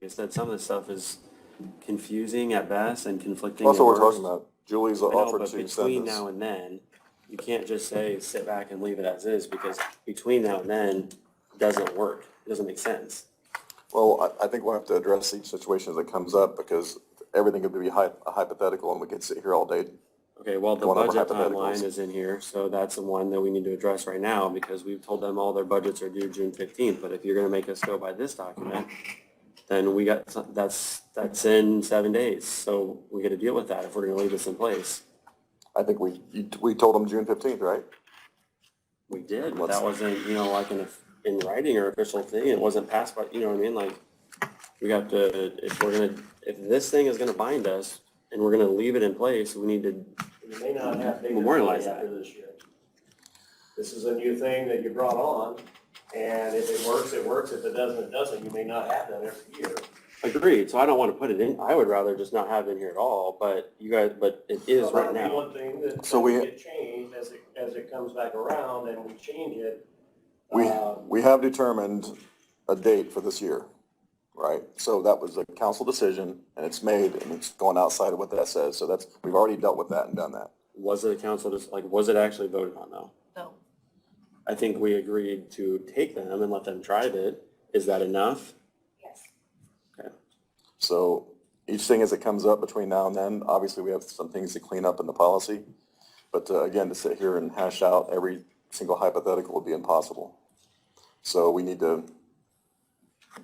Like I said, some of this stuff is confusing at best and conflicting That's at what we're worst. talking about. Julie's I know, offered but to between send now us. and then, you can't just say, sit back and leave it as is, because between now and then, doesn't work. It doesn't make sense. Well, I think we'll have to address each situation as it comes up because everything could be a hypothetical and we could sit here all day. Okay, well, the Going over budget hypotheticals. timeline is in here, so that's the one that we need to address right now, because we've told them all their budgets are due June 15th, but if you're gonna make us go by this document, then we got, that's in 7 days, so we gotta deal with that if we're gonna leave this in place. I think we told them June 15th, right? We did, but that wasn't, like in writing or official thing, it wasn't passed by, you know what I mean, like, we have to, if this thing is gonna bind us, and we're gonna leave it in place, we need to You may not have bigger memorialize money that. after this year. This is a new thing that you brought on, and if it works, it works. If it doesn't, it doesn't. You may not have that every year. Agreed, so I don't wanna put it in, I would rather just not have it in here at all, but it is So right that'll be now. one thing that So will get changed as it comes back around and we change it. We have determined a date for this year, right? So that was a council decision and it's made and it's going outside of what that says. So we've already dealt with that and done that. Was it a council, was it actually voted on though? No. I think we agreed to take them and let them drive it. Is that enough? Yes. Okay. So each thing as it comes up between now and then, obviously we have some things to clean up in the policy. But again, to sit here and hash out every single hypothetical would be impossible. So we need to,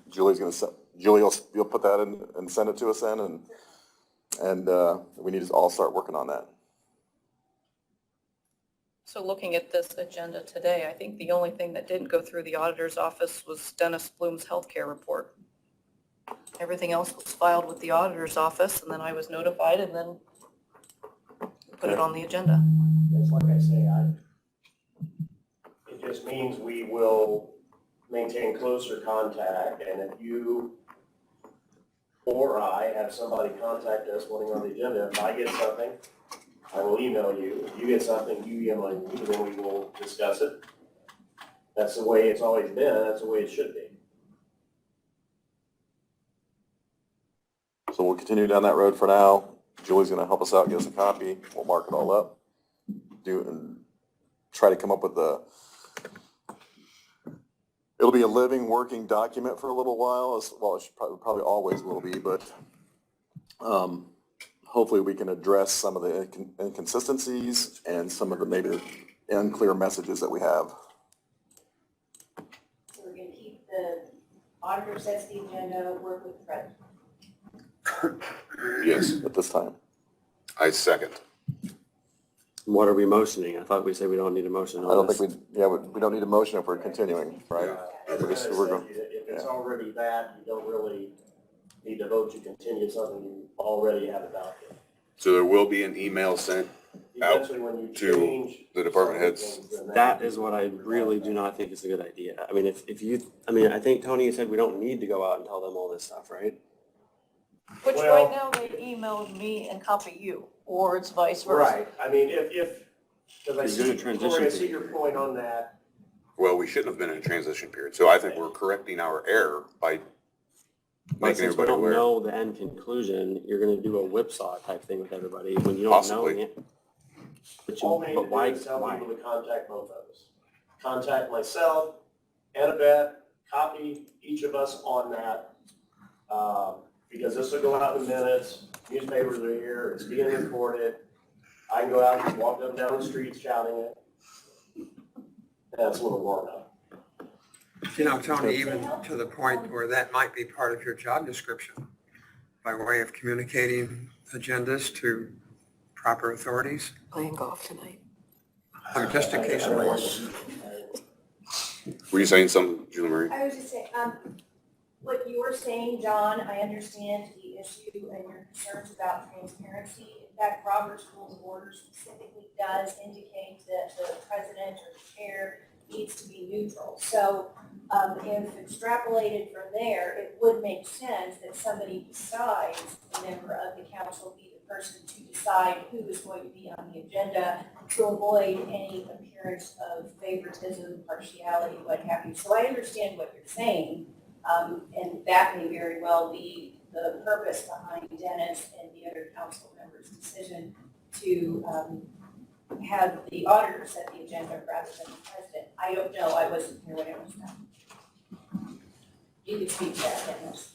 Julie will put that in and send it to us then and we need to all start working on that. So looking at this agenda today, I think the only thing that didn't go through the auditor's office was Dennis Bloom's healthcare report. Everything else was filed with the auditor's office, and then I was notified, and then put it on the agenda. It's like I say, it just means we will maintain closer contact, and if you or I have somebody contact us wanting on the agenda, if I get something, I will email you. If you get something, you email me, then we will discuss it. That's the way it's always been, that's the way it should be. So we'll continue down that road for now. Julie's gonna help us out, get us a copy. We'll mark it all up. And try to come up with it'll be a living, working document for a little while, it should probably always will be, but, hopefully we can address some of the inconsistencies and some of the maybe unclear messages that we have. So we're gonna keep the auditor sets the agenda, work with Fred. Yes, At this time. I second. What are we motioning? I thought we said we don't need a motion I don't on this. think we don't need a motion if we're continuing, right? We're just- we're going- If it's already that, you don't really need to vote to continue something you already have adopted. So there will be an email sent eventually when you to change. the department certain heads. things, then That is what I really do not think is a good idea. I mean, if you, I mean, I think Tony said we don't need to go out and tell them all this stuff, right? Which Well- right now they emailed me and copy you, or it's vice versa. Right, I mean, if, because I You're see, in a transition Corey, I see period. your point on that. Well, we shouldn't have been in a transition period, so I think we're correcting our error by But making since we everybody don't aware. know the end conclusion, you're gonna do a whipsaw type thing with everybody when you don't know. Possibly. it. But All we need but to do why, is tell why? people to contact both of us. Contact myself, Annabeth, copy each of us on that. Because this will go out in minutes, newspapers are here, it's being recorded. I can go out and walk up and down the street shouting it. That's a little warm up. You know, Tony, even to the point where that might be part of your job description, by way of communicating agendas to proper authorities. Playing golf tonight. Just in case of course. Were you saying something, Julie Marie? I was just saying, what you were saying, John, I understand the issue and your concerns about transparency. In fact, Robert's Rules of Order specifically does indicate that the president or the chair needs to be neutral. So if extrapolated from there, it would make sense that somebody besides a member of the council be the person to decide who is going to be on the agenda to avoid any appearance of favoritism, partiality, what have you. So I understand what you're saying, and that may very well be the purpose behind Dennis and the other council members' decision to have the auditor set the agenda rather than the president. I don't know, I wasn't here when it was done. You could speak to that, Dennis.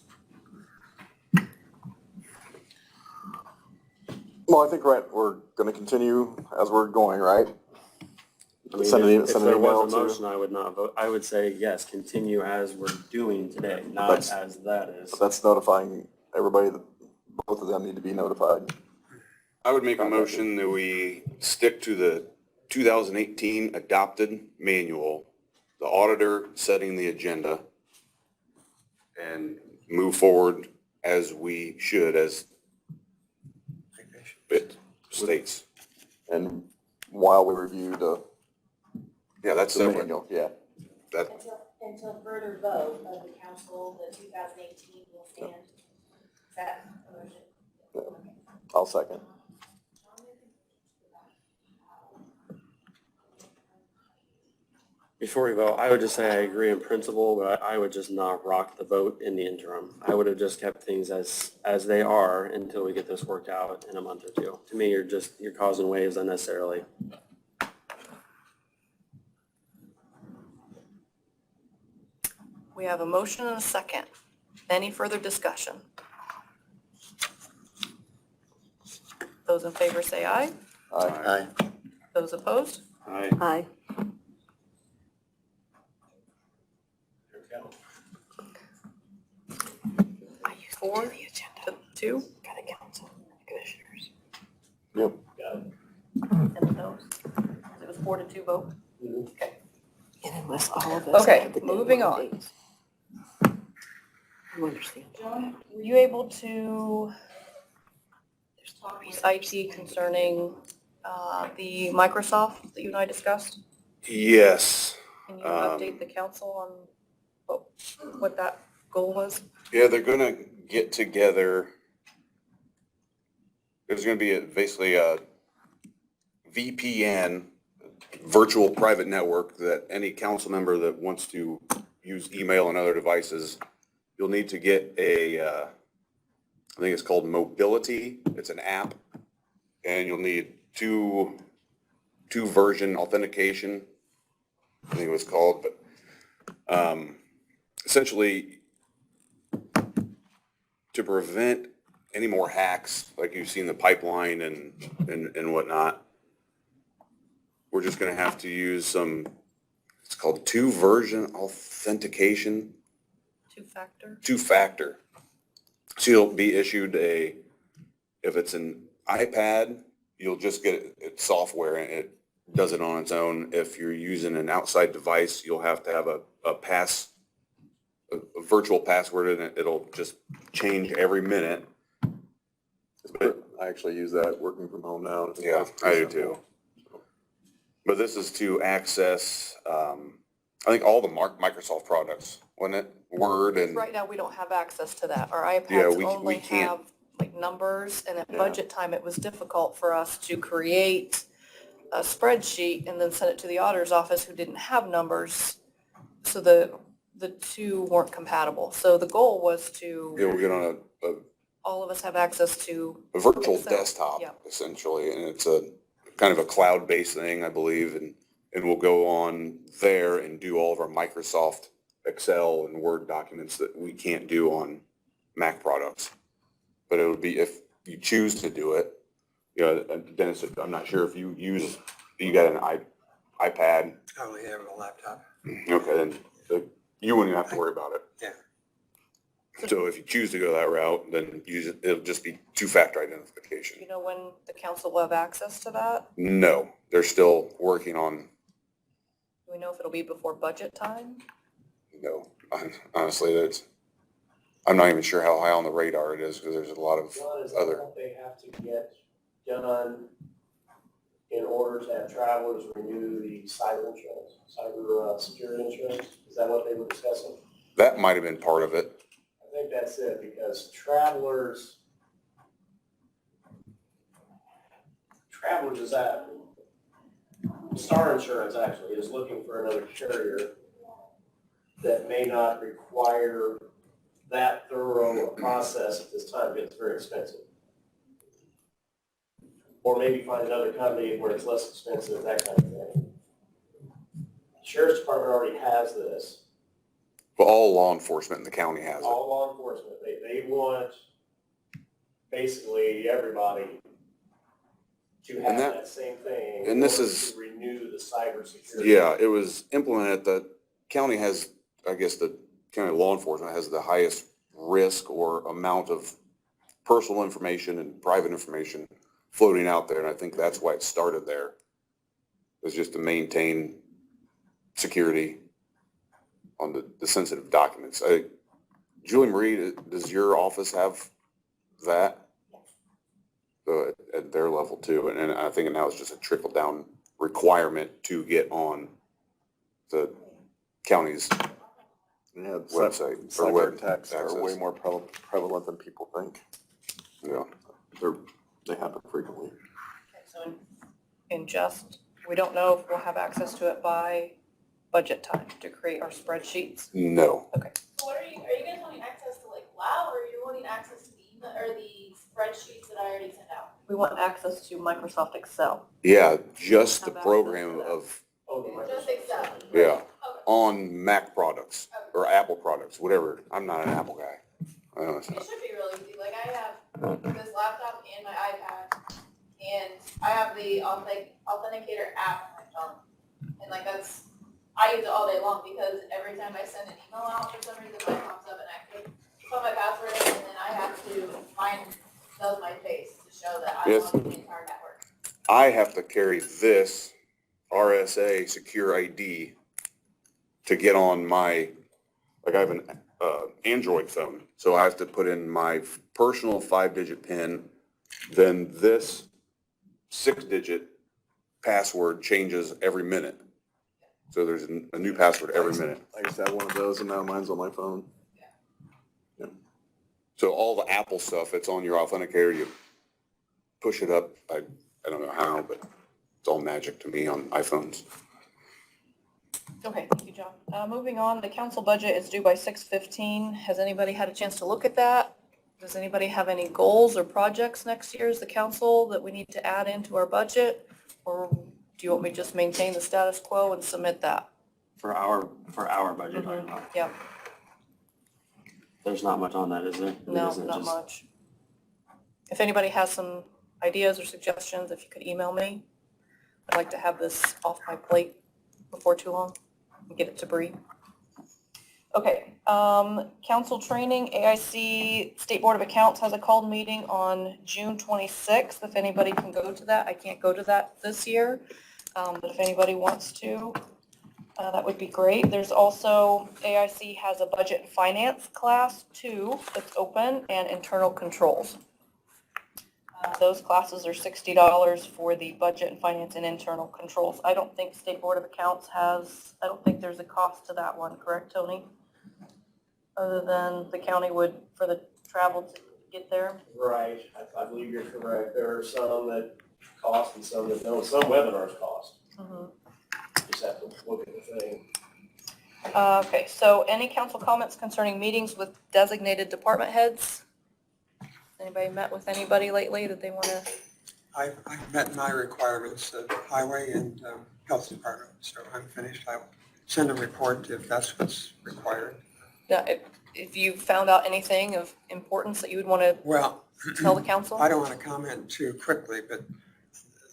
Well, I think, right, we're gonna continue as we're going, right? I mean, Send if an there email was a to- motion, I would not vote. I would say, yes, continue as we're doing today, not That's- as that is. But that's notifying everybody that both of them need to be notified. I would make a motion that we stick to the 2018 adopted manual, the auditor setting the agenda, and move forward as we should, as it states. And while we review the that's separate. manual, yeah. That, Until further vote of the council, the 2018 will stand. Is that a motion? I'll second. Before we vote, I would just say I agree in principle, but I would just not rock the vote in the interim. I would have just kept things as they are until we get this worked out in a month or two. To me, you're causing waves unnecessarily. We have a motion and a second. Any further discussion? Those in favor say aye. Aye. Those opposed? Aye. Aye. Four to two? Got a council, commissioners. Yep. And those? It was 4-2 vote? Okay. And unless all of us. Okay, have the moving deadline on. dates. You understand? John, were you able to, there's IT concerning the Microsoft that you and I discussed? yes. Can you update the council on what that goal was? Yeah, they're gonna get together. There's gonna be basically a VPN, virtual private network, that any council member that wants to use email and other devices, you'll need to get I think it's called Mobility. It's an app, and you'll need two version authentication, I think it was called, but essentially, to prevent any more hacks like you've seen the pipeline and whatnot, we're just gonna have to use some, it's called two-version authentication, Two-factor? two-factor. So you'll be issued if it's an iPad, you'll just get it's software and it does it on its own. If you're using an outside device, you'll have to have a virtual password, and it'll just change every minute. But I actually use that working from home now. It's Yeah, pretty I do simple. too. But this is to access, I think all the Microsoft products, wasn't it? Word and, Right now, we don't have access to that. Our Yeah, iPads we only can't- have like numbers, and at Yeah. budget time, it was difficult for us to create a spreadsheet and then send it to the auditor's office who didn't have numbers. So the two weren't compatible. So the goal was to, we get on all of us have access to, a virtual Excel, desktop yeah. essentially, and it's a kind of a cloud-based thing, I believe, and we'll go on there and do all of our Microsoft Excel and Word documents that we can't do on Mac products. But it would be, if you choose to do it, you know, Dennis, I'm not sure if you got an iPad. I only have a laptop. Okay, then you wouldn't have to worry about it. Yeah. So if you choose to go that route, then it'll just be two-factor do identification. you know when the council will have access to that? No, they're still working on, Do we know if it'll be before budget time? no, honestly, I'm not even sure how high on the radar it is, because there's a lot of One is other, what they have to get done in order to have travelers renew the cyber insurance, cyber security insurance. Is that what they were discussing? that might have been part of it. I think that's it, because travelers is that, Star Insurance actually is looking for another carrier that may not require that thorough a process at this time, because it's very expensive. Or maybe find another company where it's less expensive, that kind of thing. Sheriff's Department already has this. But all law enforcement in the county has it. All law enforcement, they want basically everybody to have And that same thing. and in this order is- to renew the cybersecurity. Yeah, it was implemented, the county has, I guess the county law enforcement has the highest risk or amount of personal information and private information floating out there, and I think that's why it started there. Was just to maintain security on the sensitive documents. Julie Marie, does your office have that? So at their level too, and I think now it's just a trickle down requirement to get on the county's Yeah, website or cyber web attacks are access. way more prevalent than people think. Yeah. They happen frequently. So we don't know if we'll have access to it by budget time to create our spreadsheets. No. So are you guys wanting access to like WOW, or are you wanting access to the email, or the spreadsheets that I already sent out? We want access to Microsoft Excel. Yeah, just the Have access program to that. of, Just Excel. yeah, on Mac products or Apple products, whatever. I'm not an Apple guy. It should be really easy, like I have this laptop and my iPad, and I have the Authenticator app on my phone. And like I use it all day long, because every time I send an email out, for some reason mine pops up and I can put my password in, and then I have to, mine does my face to show that I'm Yes. on the entire network. I have to carry this RSA secure ID to get on my, like I have an Android phone. So I have to put in my personal 5-digit PIN, then this 6-digit password changes every minute. So there's a new password every minute. I used to have one of those and now mine's on my phone. So all the Apple stuff that's on your authenticator, you push it up. I don't know how, but it's all magic to me on iPhones. Okay, thank you, John. Moving on, the council budget is due by 6/15. Has anybody had a chance to look at that? Does anybody have any goals or projects next year as the council that we need to add into our budget? Or do you want me to just maintain the status quo and submit that? For our budget, Yeah, there's not much on that, is there? I mean, no, isn't it not just- much. If anybody has some ideas or suggestions, if you could email me. I'd like to have this off my plate before too long and get it to Bree. Okay, council training, AIC State Board of Accounts has a called meeting on June 26th. If anybody can go to that, I can't go to that this year, but if anybody wants to, that would be great. There's also, AIC has a budget and finance class too that's open, and internal controls. Those classes are $60 for the budget and finance and internal controls. I don't think State Board of Accounts has, I don't think there's a cost to that one, correct, Tony? Other than the county would, for the travel to get there? Right, I believe you're correct. There are some that cost and some that don't. Some webinars cost. Just have to look at the thing. Okay, so any council comments concerning meetings with designated department heads? Anybody met with anybody lately that they want to? I've met my requirements, the highway and health department, so I'm finished. I'll send a report if that's what's required. Yeah, if you found out anything of importance that you would want to Well, tell the council? I don't want to comment too quickly, but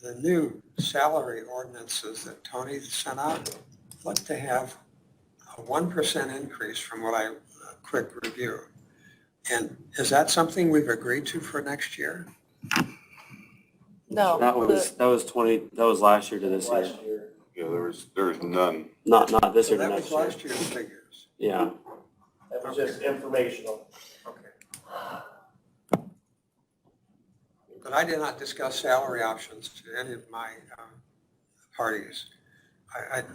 the new salary ordinances that Tony sent out look to have a 1% increase from what I quick review. And is that something we've agreed to for next year? No. That was last year to this year. Last year. Yeah, there was none. Not this year to That next was year. last year's figures. Yeah. That was just informational. Okay. But I did not discuss salary options to any of my parties.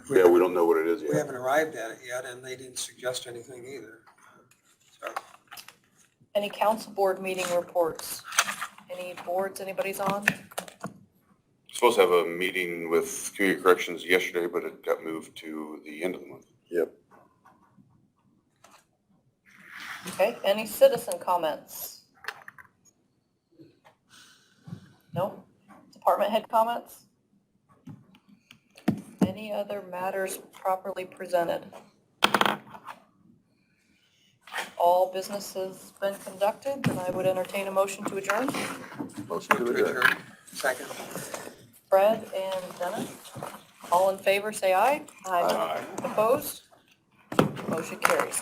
We don't know what it is We yet. haven't arrived at it yet, and they didn't suggest anything either. So, Any council board meeting reports? Any boards anybody's on? Supposed to have a meeting with community corrections yesterday, but it got moved to the end of the month. Yep. Okay, any citizen comments? No? Department head comments? Any other matters properly presented? All business has been conducted, then I would entertain a motion to adjourn. Motion to adjourn. second. Fred and Dennis, all in favor, say aye. Aye. Opposed? Motion carries.